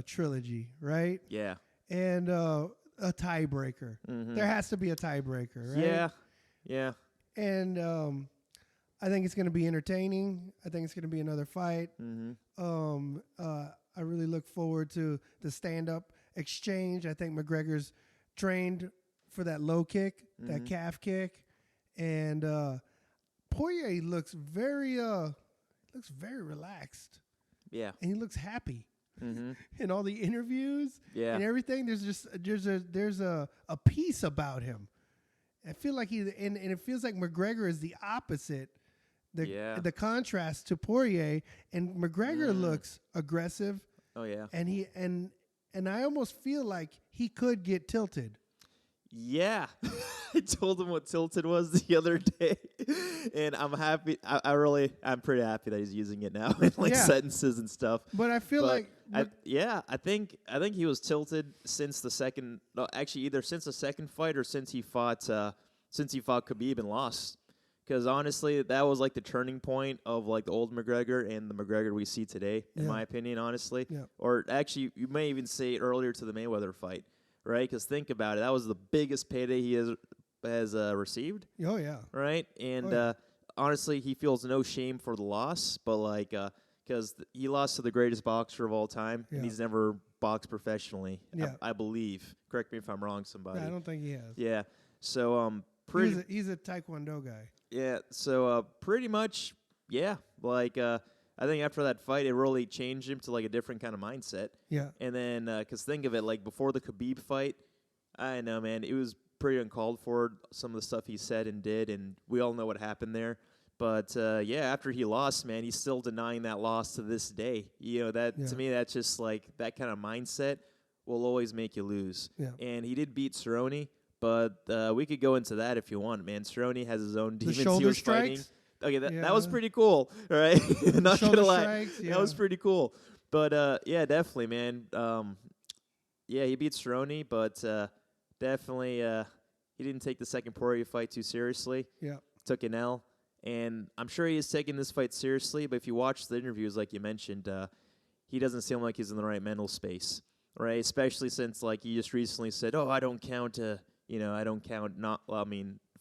B: trilogy, right?
A: Yeah.
B: And a tiebreaker. Mm-hmm. There has to be a tiebreaker, right?
A: Yeah.
B: And I think it's going to be entertaining. I think it's going to be another fight. Mm-hmm. I really look forward to the stand-up exchange. I think McGregor's trained for that low kick, that calf kick, and Poirier looks very relaxed.
A: Yeah.
B: And he looks happy.
A: Mm-hmm.
B: In all the interviews and everything, there's a peace about him. I feel like and it feels like McGregor is the opposite. The contrast to Poirier, and McGregor looks aggressive.
A: Oh yeah.
B: And I almost feel like he could get tilted.
A: Yeah. I told him what tilted was the other day, and I'm happy. I'm pretty happy that he's using it now in sentences and stuff.
B: But I feel
A: I think he was tilted since the second. No, actually, either since the second fight or since he fought Khabib and lost. Because honestly, that was like the turning point of like the old McGregor and the McGregor we see today, in my opinion, honestly. Yeah. Or actually, you may even say earlier to the Mayweather fight, right? Because think about it, that was the biggest payday he has received.
B: Oh yeah.
A: Right, and honestly, he feels no shame for the loss, but like because he lost to the greatest boxer of all time, and he's never boxed professionally. Yeah. I believe. Correct me if I'm wrong, somebody.
B: No, I don't think he has.
A: Yeah. So
B: he's a Taekwondo guy.
A: Yeah, so pretty much, yeah. Like, I think after that fight, it really changed him to, like, a different kind of mindset. Yeah. And then, because think of it, like, before the Khabib fight, I know, man, it was pretty uncalled for, some of the stuff he said and did, and we all know what happened there. But, after he lost, man, he's still denying that loss to this day. You know, to me, that's just, like, that kind of mindset will always make you lose. Yeah. And he did beat Cerrone. But we could go into that if you want, man. Cerrone has his own demons he was fighting. Okay, that was pretty cool, all right? Not going to lie. That was pretty cool. But, definitely, man. He beat Cerrone, but definitely he didn't take the second Poirier fight too seriously. Yeah. Took an L. And I'm sure he is taking this fight seriously, but if you watch the interviews, like you mentioned, he doesn't seem like he's in the right mental space, right? Especially since, like, he just recently said, I don't count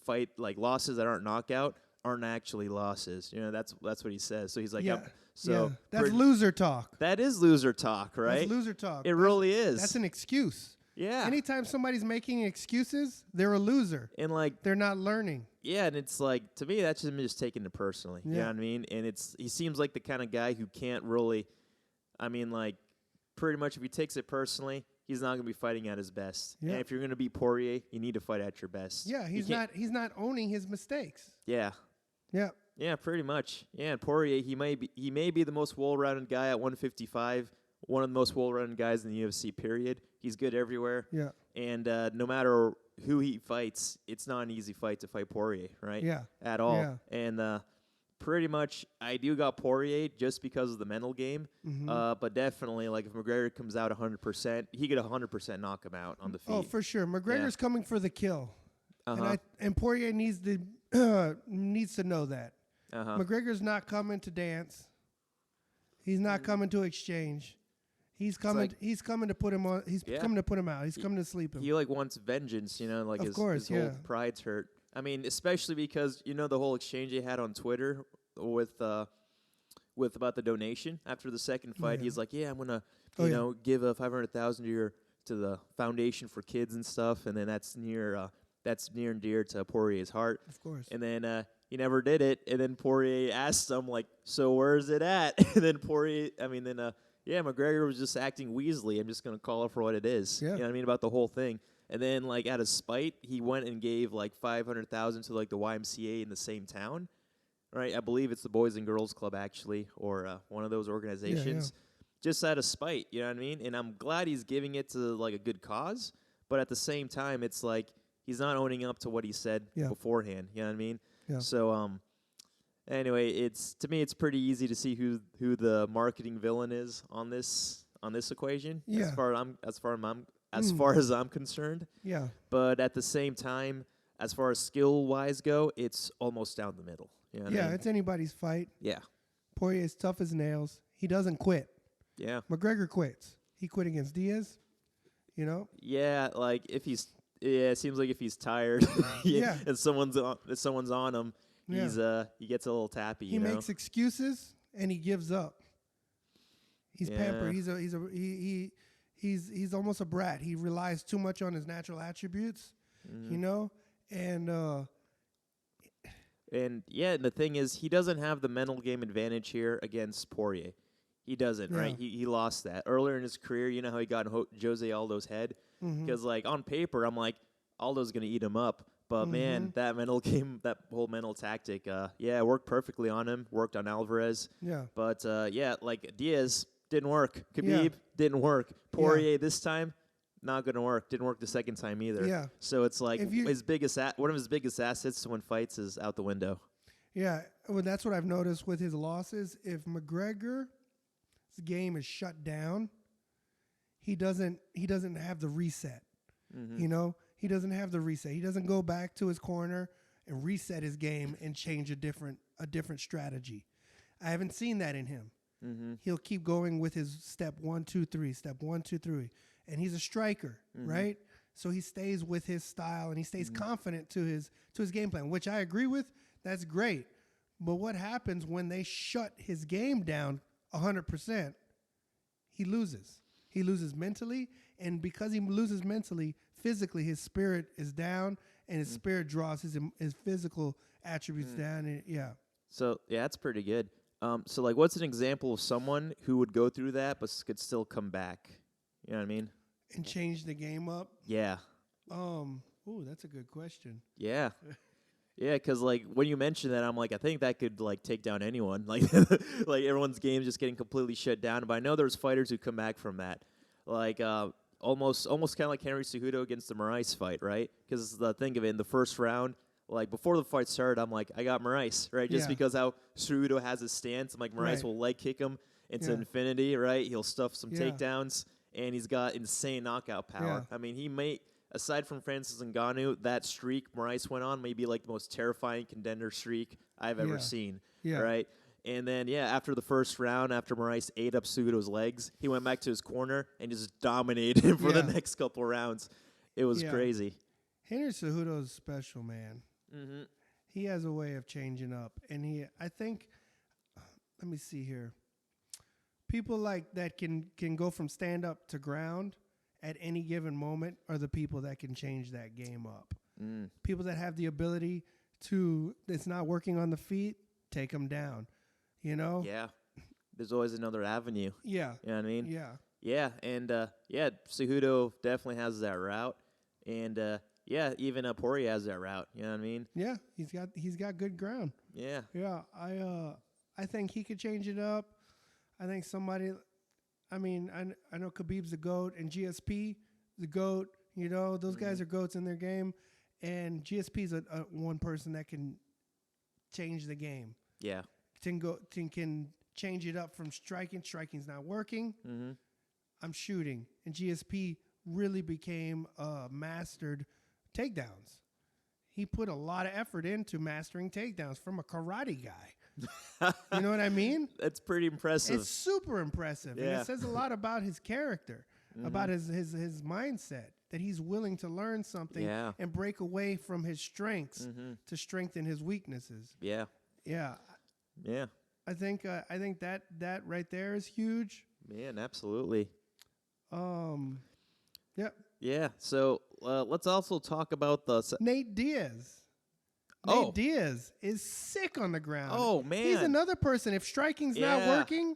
A: fight like losses that aren't knockout aren't actually losses. You know, that's what he says. So he's like,
B: that's loser talk.
A: That is loser talk, right?
B: That's loser talk.
A: It really is.
B: That's an excuse.
A: Yeah.
B: Anytime somebody's making excuses, they're a loser.
A: And like
B: they're not learning.
A: Yeah, and it's like, to me, that's just taking it personally. Yeah. You know what I mean? And he seems like the kind of guy who can't really, pretty much if he takes it personally, he's not going to be fighting at his best. Yeah. And if you're going to beat Poirier, you need to fight at your best.
B: Yeah, he's not owning his mistakes.
A: Yeah.
B: Yeah.
A: Yeah, pretty much. Yeah, and Poirier, he may be the most well-rounded guy at 155, one of the most well-rounded guys in the UFC, period. He's good everywhere. Yeah. And no matter who he fights, it's not an easy fight to fight Poirier, right? Yeah. At all. Yeah. And pretty much, I do got Poirier just because of the mental game. Mm-hmm. But definitely, like, if McGregor comes out 100%, he could 100% knock him out on the feet.
B: Oh, for sure. McGregor's coming for the kill. And Poirier needs to know that. McGregor's not coming to dance. He's not coming to exchange. He's coming to put him on. He's coming to put him out. He's coming to sleep him.
A: He like wants vengeance, you know, like his whole pride's hurt. I mean, especially because you know the whole exchange he had on Twitter with about the donation after the second fight. He's like, I'm gonna give $500,000 to the foundation for kids and stuff, and then that's near and dear to Poirier's heart.
B: Of course.
A: And then he never did it, and then Poirier asked him like, so where's it at? And then McGregor was just acting weaselly. I'm just going to call it for what it is. Yeah. You know what I mean? About the whole thing. And then, like, out of spite, he went and gave, like, $500,000 to, like, the YMCA in the same town. Right? I believe it's the Boys and Girls Club, actually, or one of those organizations. Yeah. Just out of spite, you know what I mean? And I'm glad he's giving it to, like, a good cause. But at the same time, it's like he's not owning up to what he said beforehand. You know what I mean? Yeah. So, anyway, to me, it's pretty easy to see who the marketing villain is on this equation. Yeah. As far as I'm concerned. Yeah. But at the same time, as far as skill wise go, it's almost down the middle. You know what I mean?
B: It's anybody's fight.
A: Yeah.
B: Poirier is tough as nails. He doesn't quit.
A: Yeah.
B: McGregor quits. He quit against Diaz. You know.
A: Yeah, like it seems like if he's tired, and someone's on him. He gets a little tappy.
B: He makes excuses and he gives up. He's pampered. He's almost a brat. He relies too much on his natural attributes, you know, and
A: And the thing is, he doesn't have the mental game advantage here against Poirier. He doesn't, right? He lost that. Earlier in his career, you know how he got in Jose Aldo's head? Because, like, on paper, I'm like, Aldo's going to eat him up. But, man, that mental game, that whole mental tactic, it worked perfectly on him. Worked on Alvarez.
B: Yeah.
A: But, like, Diaz didn't work. Khabib didn't work. Poirier this time, not going to work. Didn't work the second time either.
B: Yeah.
A: So it's like one of his biggest assets to win fights is out the window.
B: Yeah. Well, that's what I've noticed with his losses. If McGregor's game is shut down, he doesn't have the reset. You know, he doesn't have the reset. He doesn't go back to his corner and reset his game and change a different strategy. I haven't seen that in him. He'll keep going with his step 1, 2, 3, step 1, 2, 3, and he's a striker, right? So he stays with his style and he stays confident to his game plan, which I agree with. That's great. But what happens when they shut his game down 100%? He loses. He loses mentally, and because he loses mentally, physically his spirit is down, and his spirit draws his physical attributes down. And,
A: So that's pretty good. So like, what's an example of someone who would go through that but could still come back? You know what I mean?
B: And change the game up.
A: Yeah.
B: Ooh, that's a good question.
A: Yeah. Yeah, because like when you mentioned that, I'm like, I think that could like take down anyone. Like, like everyone's game's just getting completely shut down. But I know there's fighters who come back from that, like almost kind of like Henry Cejudo against the Moraes fight, right? Because the thing of it, in the first round, like before the fight started, I'm like, I got Moraes, right? Just because how Cejudo has his stance, I'm like, Moraes will leg kick him into infinity, right? He'll stuff some takedowns, and he's got insane knockout power. I mean, he may. Aside from Francis Ngannou, that streak Moraes went on may be like the most terrifying contender streak I've ever seen, right? And then, after the first round, after Moraes ate up Cejudo's legs, he went back to his corner and just dominated him for the next couple rounds. It was crazy.
B: Henry Cejudo is special, man. He has a way of changing up. And I think, let me see here. People like that can go from stand-up to ground at any given moment are the people that can change that game up. People that have the ability to, it's not working on the feet, take them down, you know?
A: Yeah. There's always another avenue.
B: Yeah.
A: You know what I mean?
B: Yeah.
A: Yeah, and, Cejudo definitely has that route. And, even Poirier has that route. You know what I mean?
B: Yeah, he's got good ground.
A: Yeah.
B: Yeah, I think he could change it up. I think somebody... I mean, I know Khabib's the GOAT and GSP the GOAT. You know, those guys are GOATs in their game. And GSP's a one person that can change the game.
A: Yeah.
B: Can change it up from striking. Striking's not working. I'm shooting. And GSP really became mastered takedowns. He put a lot of effort into mastering takedowns from a karate guy. You know what I mean?
A: That's pretty impressive.
B: It's super impressive. And it says a lot about his character, about his mindset, that he's willing to learn something and break away from his strengths to strengthen his weaknesses.
A: Yeah.
B: Yeah.
A: Yeah.
B: I think that right there is huge.
A: Man, absolutely.
B: Yep.
A: Yeah. So let's also talk about the
B: Nate Diaz. Nate Diaz is sick on the ground.
A: Oh, man.
B: He's another person. If striking's not working...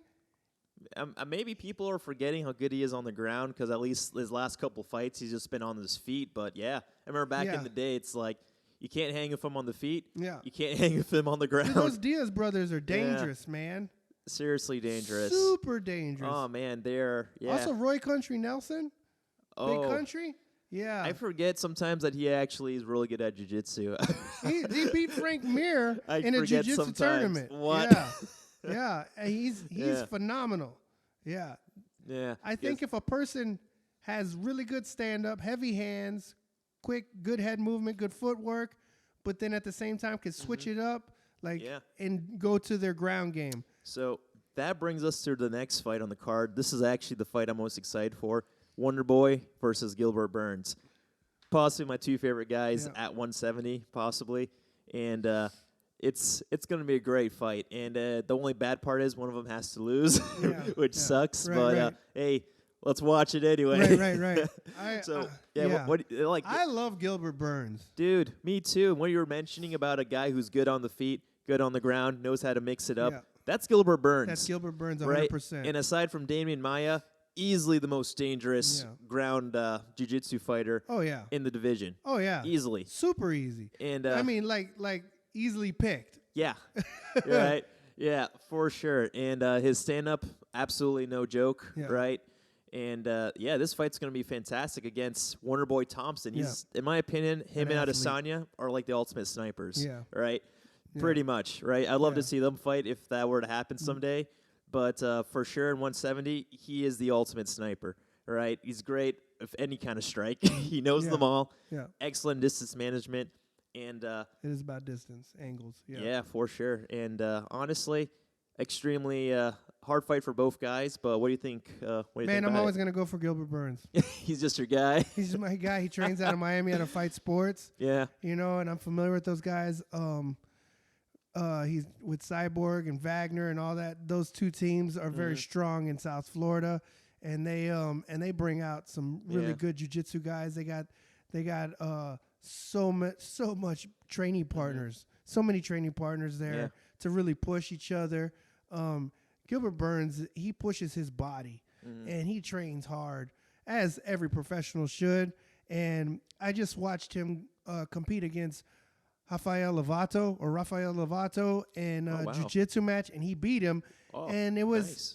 A: maybe people are forgetting how good he is on the ground because at least his last couple fights, he's just been on his feet. But, I remember back in the day, it's like you can't hang with him on the feet.
B: Yeah.
A: You can't hang with him on the ground.
B: Dude, those Diaz brothers are dangerous, man.
A: Seriously dangerous.
B: Super dangerous.
A: Oh, man, they're... Yeah.
B: Also, Roy Country Nelson. Big Country. Yeah.
A: I forget sometimes that he actually is really good at jiu-jitsu.
B: he beat Frank Mir in a jiu-jitsu tournament.
A: What?
B: Yeah. Yeah. And he's phenomenal. Yeah.
A: Yeah.
B: I think if a person has really good stand-up, heavy hands, quick, good head movement, good footwork, but then at the same time can switch it up and go to their ground game.
A: So that brings us to the next fight on the card. This is actually the fight I'm most excited for. Wonder Boy versus Gilbert Burns. Possibly my two favorite guys at 170, possibly. And it's going to be a great fight. And the only bad part is one of them has to lose, which sucks. Hey, let's watch it anyway.
B: Right. I love Gilbert Burns.
A: Dude, me too. When you were mentioning about a guy who's good on the feet, good on the ground, knows how to mix it up, that's Gilbert Burns.
B: That's Gilbert Burns, 100%.
A: Right? And aside from Damian Maia, easily the most dangerous ground jiu-jitsu fighter in the division.
B: Oh, yeah.
A: Easily.
B: Super easy.
A: And
B: I mean, like easily picked.
A: Yeah. Right? Yeah, for sure. And his stand-up, absolutely no joke, right? And, this fight's going to be fantastic against Wonderboy Thompson. He's, in my opinion, him and Adesanya are like the ultimate snipers, right? Pretty much, right? I'd love to see them fight if that were to happen someday. But for sure, in 170, he is the ultimate sniper, right? He's great with any kind of strike. He knows them all.
B: Yeah.
A: Excellent distance management. And
B: it is about distance, angles.
A: Yeah, for sure. And honestly, extremely hard fight for both guys. But what do you think?
B: Man, I'm always going to go for Gilbert Burns.
A: He's just your guy.
B: He's just my guy. He trains out of Miami out of Fight Sports.
A: Yeah.
B: You know, and I'm familiar with those guys. He's with Cyborg and Wagner and all that. Those two teams are very strong in South Florida, and they bring out some really good jiu-jitsu guys. They got so much training partners, so many training partners there to really push each other. Gilbert Burns, he pushes his body and he trains hard, as every professional should. And I just watched him compete against Rafael Lovato in a jiu-jitsu match, and he beat him. And it was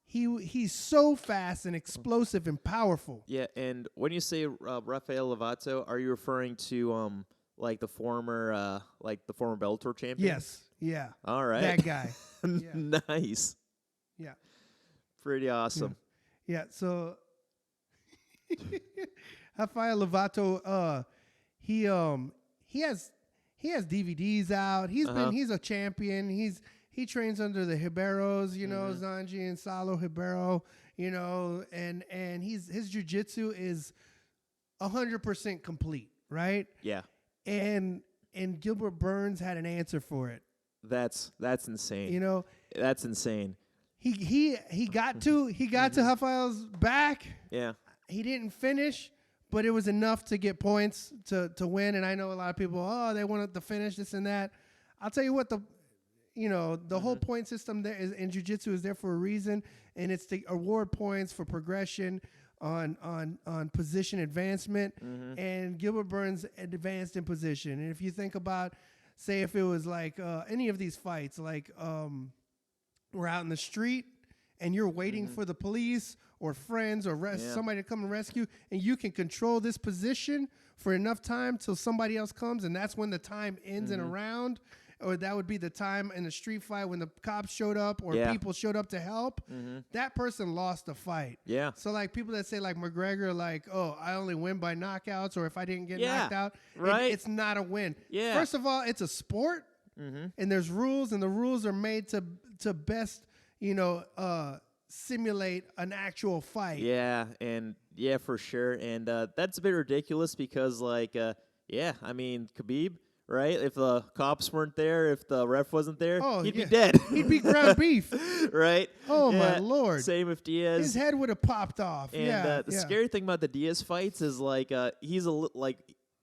B: he's so fast and explosive and powerful.
A: Yeah, and when you say Rafael Lovato, are you referring to like the former Bellator champion?
B: Yes. Yeah.
A: All right.
B: That guy.
A: Nice.
B: Yeah.
A: Pretty awesome.
B: Yeah. So Rafael Lovato, he has DVDs out. He's a champion. He trains under the Riberos, you know, Zanji and Salo Ribeiro, you know, and his jiu-jitsu is 100% complete, right?
A: Yeah.
B: And Gilbert Burns had an answer for it.
A: That's insane.
B: You know,
A: that's insane.
B: He got to Rafael's back.
A: Yeah.
B: He didn't finish, but it was enough to get points to win. And I know a lot of people, they wanted to finish this and that. I'll tell you what, the whole point system there is in jiu-jitsu is there for a reason, and it's to award points for progression on position advancement. And Gilbert Burns advanced in position. And if you think about, say, if it was like any of these fights, like we're out in the street and you're waiting for the police or friends or somebody to come and rescue, and you can control this position for enough time till somebody else comes, and that's when the time ends in a round, or that would be the time in the street fight when the cops showed up or people showed up to help. That person lost the fight.
A: Yeah.
B: So like people that say like McGregor, like, I only win by knockouts, or if I didn't get knocked out, it's not a win.
A: Yeah.
B: First of all, it's a sport, and there's rules, and the rules are made to best, simulate an actual fight.
A: Yeah, and for sure. And that's a bit ridiculous because, like, I mean, Khabib, right? If the cops weren't there, if the ref wasn't there, he'd be dead.
B: He'd be ground beef.
A: Right?
B: Oh, my Lord.
A: Same with Diaz.
B: His head would have popped off.
A: And the scary thing about the Diaz fights is, like,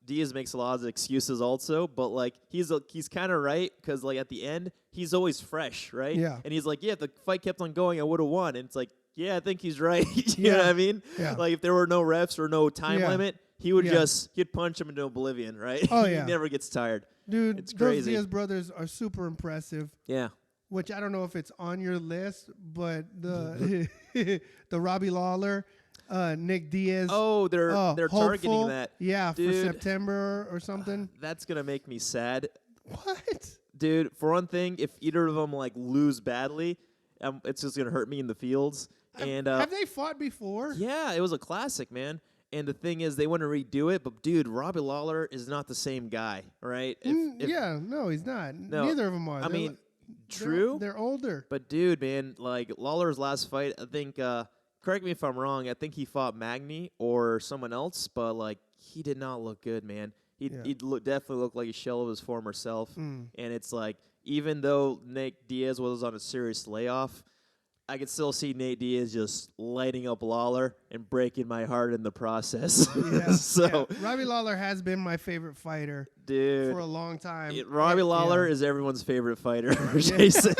A: Diaz makes a lot of excuses also, but like he's kind of right because like at the end he's always fresh, right?
B: Yeah.
A: And he's like, if the fight kept on going, I would have won. And it's like, I think he's right. You know what I mean?
B: Yeah.
A: Like if there were no refs or no time limit, he would he'd punch him into oblivion, right?
B: Oh yeah.
A: He never gets tired.
B: Dude,
A: it's crazy.
B: Those Diaz brothers are super impressive.
A: Yeah.
B: Which I don't know if it's on your list, but the the Robbie Lawler. Nick Diaz.
A: Oh, they're targeting that.
B: Yeah,
A: dude,
B: for September or something.
A: That's gonna make me sad.
B: What?
A: Dude, for one thing, if either of them like lose badly, it's just gonna hurt me in the fields. And
B: have they fought before?
A: Yeah, it was a classic, man. And the thing is, they want to redo it, but dude, Robbie Lawler is not the same guy, right?
B: No, he's not. No, neither of them are.
A: I mean, true.
B: They're older.
A: But dude, man, like Lawler's last fight, I think. Correct me if I'm wrong. I think he fought Magny or someone else, but like he did not look good, man. He definitely looked like a shell of his former self. And it's like, even though Nick Diaz was on a serious layoff, I could still see Nate Diaz just lighting up Lawler and breaking my heart in the process.
B: Yeah,
A: So,
B: Robbie Lawler has been my favorite fighter
A: dude,
B: for a long time.
A: Robbie Lawler is everyone's favorite fighter. Jason,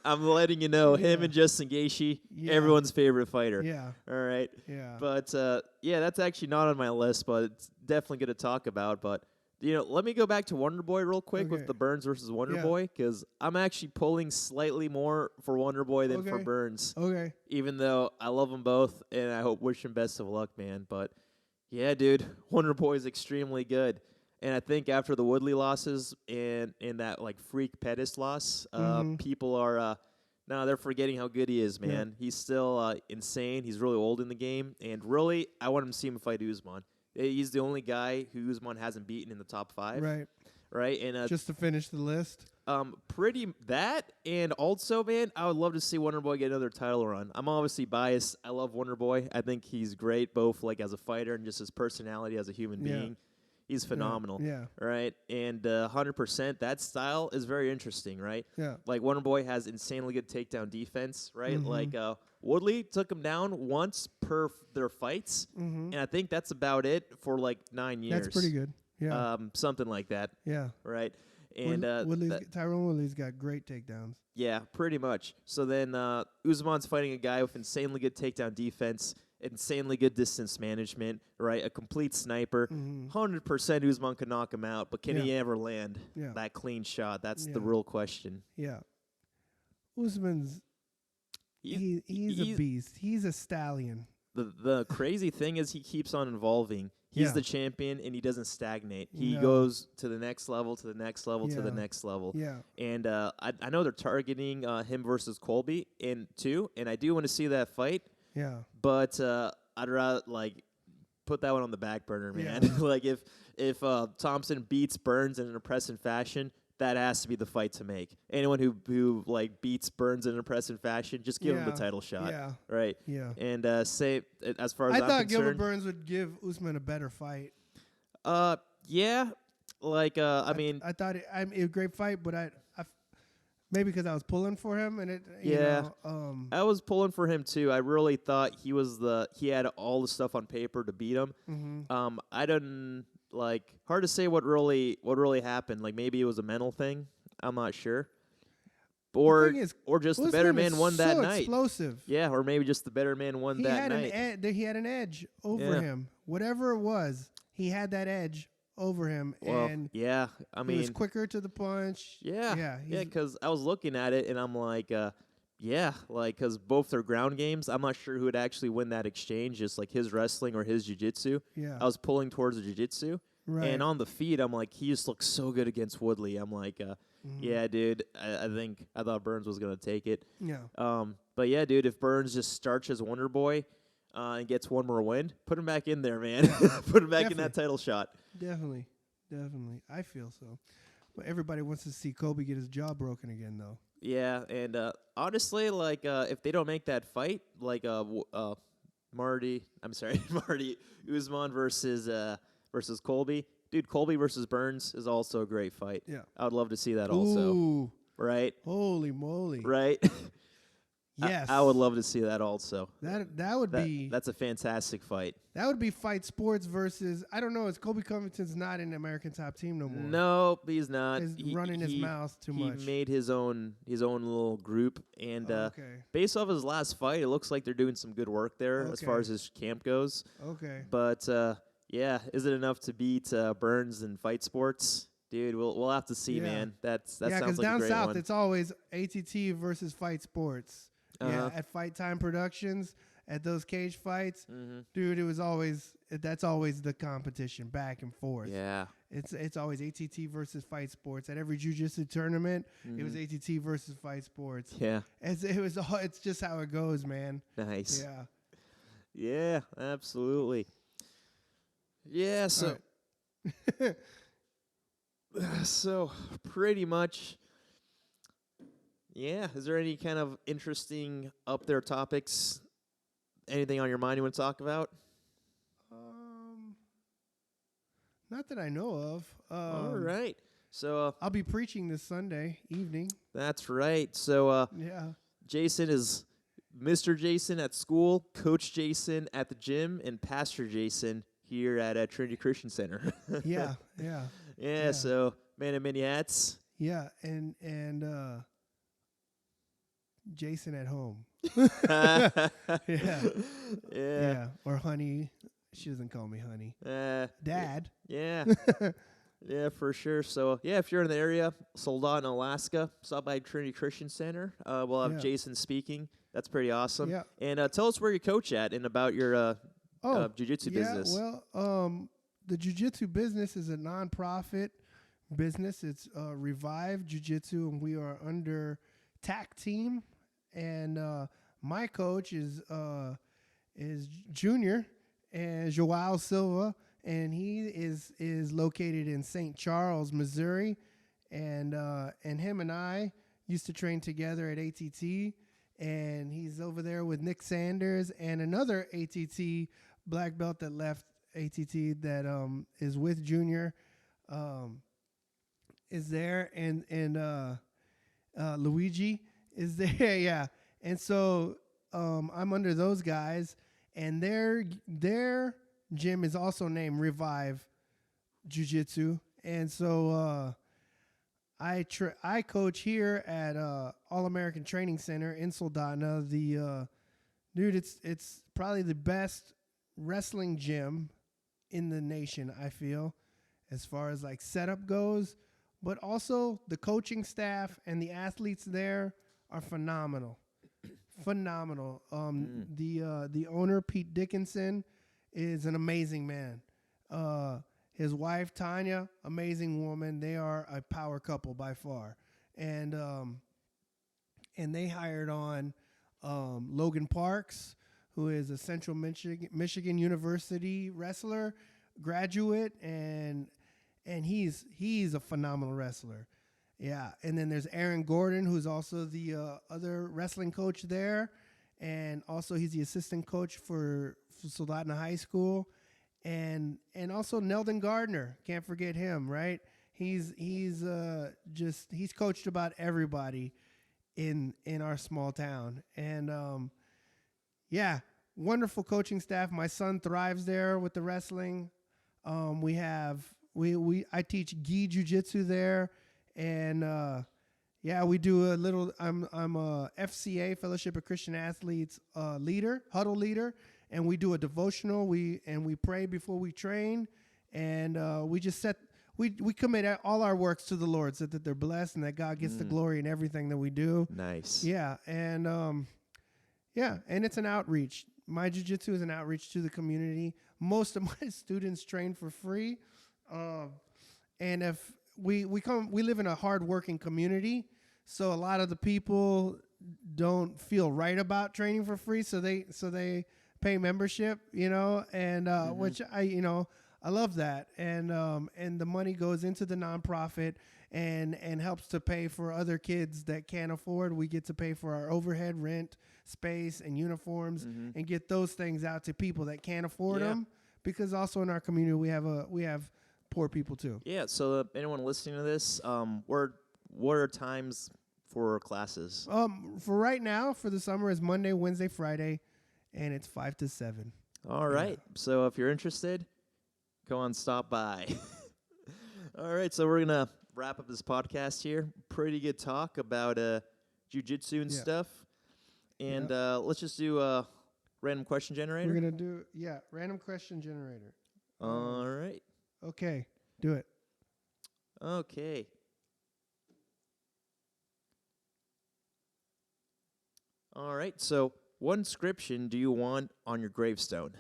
A: I'm letting you know, him and Justin Gaethje, everyone's favorite fighter.
B: Yeah.
A: All right.
B: Yeah.
A: But that's actually not on my list, but it's definitely good to talk about. But let me go back to Wonder Boy real quick with the Burns versus Wonder Boy, because I'm actually pulling slightly more for Wonder Boy than for Burns.
B: Okay.
A: Even though I love them both, and I wish him best of luck, man. But yeah, dude, Wonder Boy is extremely good. And I think after the Woodley losses and that like freak Pettis loss, people are they're forgetting how good he is, man. He's still insane. He's really old in the game, and really, I want him to see him fight Usman. He's the only guy who Usman hasn't beaten in the top 5. Right. And
B: just to finish the list.
A: Pretty that, and also, man, I would love to see Wonder Boy get another title run. I'm obviously biased. I love Wonder Boy. I think he's great, both like as a fighter and just his personality as a human being. He's phenomenal. Right. And 100%, that style is very interesting, right? Like Wonder Boy has insanely good takedown defense, right? Like Woodley took him down once per their fights, and I think that's about it for like 9 years.
B: That's pretty good. Yeah.
A: Something like that.
B: Yeah.
A: Right. And
B: Tyrone Woodley's got great takedowns.
A: Yeah, pretty much. So then Usman's fighting a guy with insanely good takedown defense, insanely good distance management, right? A complete sniper. 100% Usman can knock him out, but can he ever land that clean shot? That's the real question.
B: Yeah. Usman's he's a beast. He's a stallion.
A: The crazy thing is he keeps on evolving. He's the champion, and he doesn't stagnate. He goes to the next level, to the next level, to the next level.
B: Yeah.
A: And I know they're targeting him versus Colby too, and I do want to see that fight.
B: Yeah.
A: But I'd rather put that one on the back burner, man. Yeah. if Thompson beats Burns in an impressive fashion, that has to be the fight to make. Anyone who beats Burns in an impressive fashion, just give him the title shot. Yeah. Right. Yeah. And say as far as I'm
B: thought
A: concerned,
B: Gilbert Burns would give Usman a better fight.
A: Yeah. I mean,
B: I thought it a great fight, but I maybe because I was pulling for him and
A: I was pulling for him too. I really thought he had all the stuff on paper to beat him. I didn't hard to say what really happened. Like maybe it was a mental thing. I'm not sure. Or just the better man won that night.
B: Explosive.
A: Yeah, or maybe just the better man won that night.
B: He had an edge over him. Whatever it was, he had that edge over him.
A: Well,
B: and
A: I mean,
B: he was quicker to the punch.
A: Yeah, because I was looking at it and I'm like, because both their ground games, I'm not sure who would actually win that exchange, just like his wrestling or his jiu-jitsu.
B: Yeah.
A: I was pulling towards the jiu-jitsu. Right. And on the feet, I'm like, he just looks so good against Woodley. I'm like, yeah, dude, I thought Burns was going to take it.
B: Yeah.
A: But yeah, dude, if Burns just starts as Wonder Boy and gets one more win, put him back in there, man. Put him back in that title shot.
B: Definitely. I feel so. But everybody wants to see Kobe get his jaw broken again, though.
A: Yeah, and honestly, if they don't make that fight, Marty Usman versus Colby. Dude, Colby versus Burns is also a great fight. Yeah. I would love to see that also.
B: Ooh.
A: Right?
B: Holy moly.
A: Right?
B: Yes.
A: I would love to see that also.
B: That would be...
A: That's a fantastic fight.
B: That would be Fight Sports versus... I don't know. It's Colby Covington's not in the American Top Team no more.
A: No, he's not.
B: He's running his mouth too much.
A: He made his own little group. And based off his last fight, it looks like they're doing some good work there as far as his camp goes.
B: Okay.
A: But, is it enough to beat Burns in Fight Sports? Dude, we'll have to see, man. That sounds like a great one. Yeah, because down south,
B: it's always ATT versus Fight Sports. Yeah, at Fight Time Productions, at those cage fights, dude, that's always the competition back and forth.
A: Yeah,
B: it's always ATT versus Fight Sports. At every jiu-jitsu tournament, it was ATT versus Fight Sports.
A: Yeah,
B: it's just how it goes, man.
A: Nice. Yeah, absolutely. Yeah, so
B: right.
A: so pretty much. Yeah, is there any kind of interesting up there topics? Anything on your mind you want to talk about?
B: Not that I know of.
A: All right. So
B: I'll be preaching this Sunday evening.
A: That's right. So
B: yeah,
A: Jason is Mr. Jason at school, Coach Jason at the gym, and Pastor Jason here at Trinity Christian Center.
B: Yeah.
A: Yeah, so man in many hats.
B: Yeah, and Jason at home. Yeah. Or honey. She doesn't call me honey. Dad.
A: Yeah. Yeah, for sure. So, yeah, if you're in the area, Soldotna, Alaska, stop by Trinity Christian Center. We'll have Jason speaking. That's pretty awesome.
B: Yeah.
A: And tell us where you coach at and about your jiu-jitsu business.
B: Well, the jiu-jitsu business is a nonprofit business. It's Revive Jiu-Jitsu, and we are under TAC Team. And my coach is Junior and Joao Silva, and he is located in St. Charles, Missouri. And him and I used to train together at ATT. And he's over there with Nick Sanders and another ATT black belt that left ATT that is with Junior is there, and Luigi is there. Yeah. And so I'm under those guys, and their gym is also named Revive Jiu-Jitsu. And so I coach here at All American Training Center in Soldotna. Dude, it's probably the best wrestling gym in the nation, I feel, as far as like setup goes, but also the coaching staff and the athletes there are phenomenal. Phenomenal. The owner, Pete Dickinson, is an amazing man. His wife, Tanya, amazing woman. They are a power couple by far. And they hired on Logan Parks, who is a Central Michigan University wrestler, graduate, and he's a phenomenal wrestler. Yeah, and then there's Aaron Gordon, who's also the other wrestling coach there, and also he's the assistant coach for Soldotna High School, and also Neldon Gardner, can't forget him, right? He's coached about everybody in our small town, and yeah, wonderful coaching staff. My son thrives there with the wrestling. I teach gi jiu-jitsu there. And we do a little. I'm a FCA, Fellowship of Christian Athletes huddle leader, and we do a devotional. We pray before we train, and we just we commit all our works to the Lord, so that they're blessed and that God gets the glory in everything that we do.
A: Nice.
B: Yeah, and it's an outreach. My jiu-jitsu is an outreach to the community. Most of my students train for free, and if we live in a hard-working community, so a lot of the people don't feel right about training for free, so they pay membership, and which I love that, and the money goes into the nonprofit and helps to pay for other kids that can't afford. We get to pay for our overhead, rent, space, and uniforms, and get those things out to people that can't afford them, because also in our community we have poor people too.
A: Yeah, so anyone listening to this, what are times for classes?
B: For right now, for the summer, is Monday, Wednesday, Friday, and it's 5 to 7.
A: All right, so if you're interested, go on, stop by. All right, so we're going to wrap up this podcast here. Pretty good talk about jiu-jitsu and stuff. And let's just do a random question generator.
B: We're going to do, random question generator.
A: All right.
B: Okay, do it.
A: Okay. All right, so what inscription do you want on your gravestone?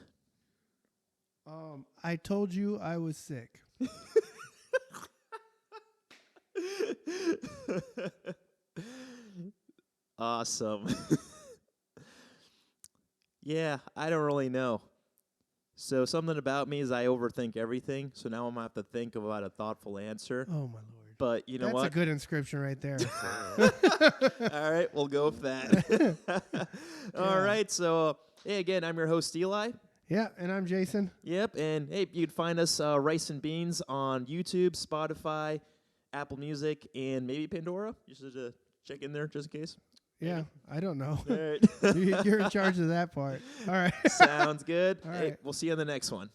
B: I told you I was sick.
A: Awesome. Yeah, I don't really know. So something about me is I overthink everything. So now I'm going to have to think about a thoughtful answer.
B: Oh, my Lord.
A: But you know what?
B: That's a good inscription right there.
A: All right, we'll go with that. All right, so, hey, again, I'm your host, Eli.
B: Yeah, and I'm Jason.
A: Yep, and, hey, you'd find us Rice and Beans on YouTube, Spotify, Apple Music, and maybe Pandora. Just to check in there just in case.
B: Yeah, I don't know.
A: All right.
B: You're in charge of that part. All right.
A: Sounds good.
B: All
A: Hey,
B: right.
A: we'll see you on the next one.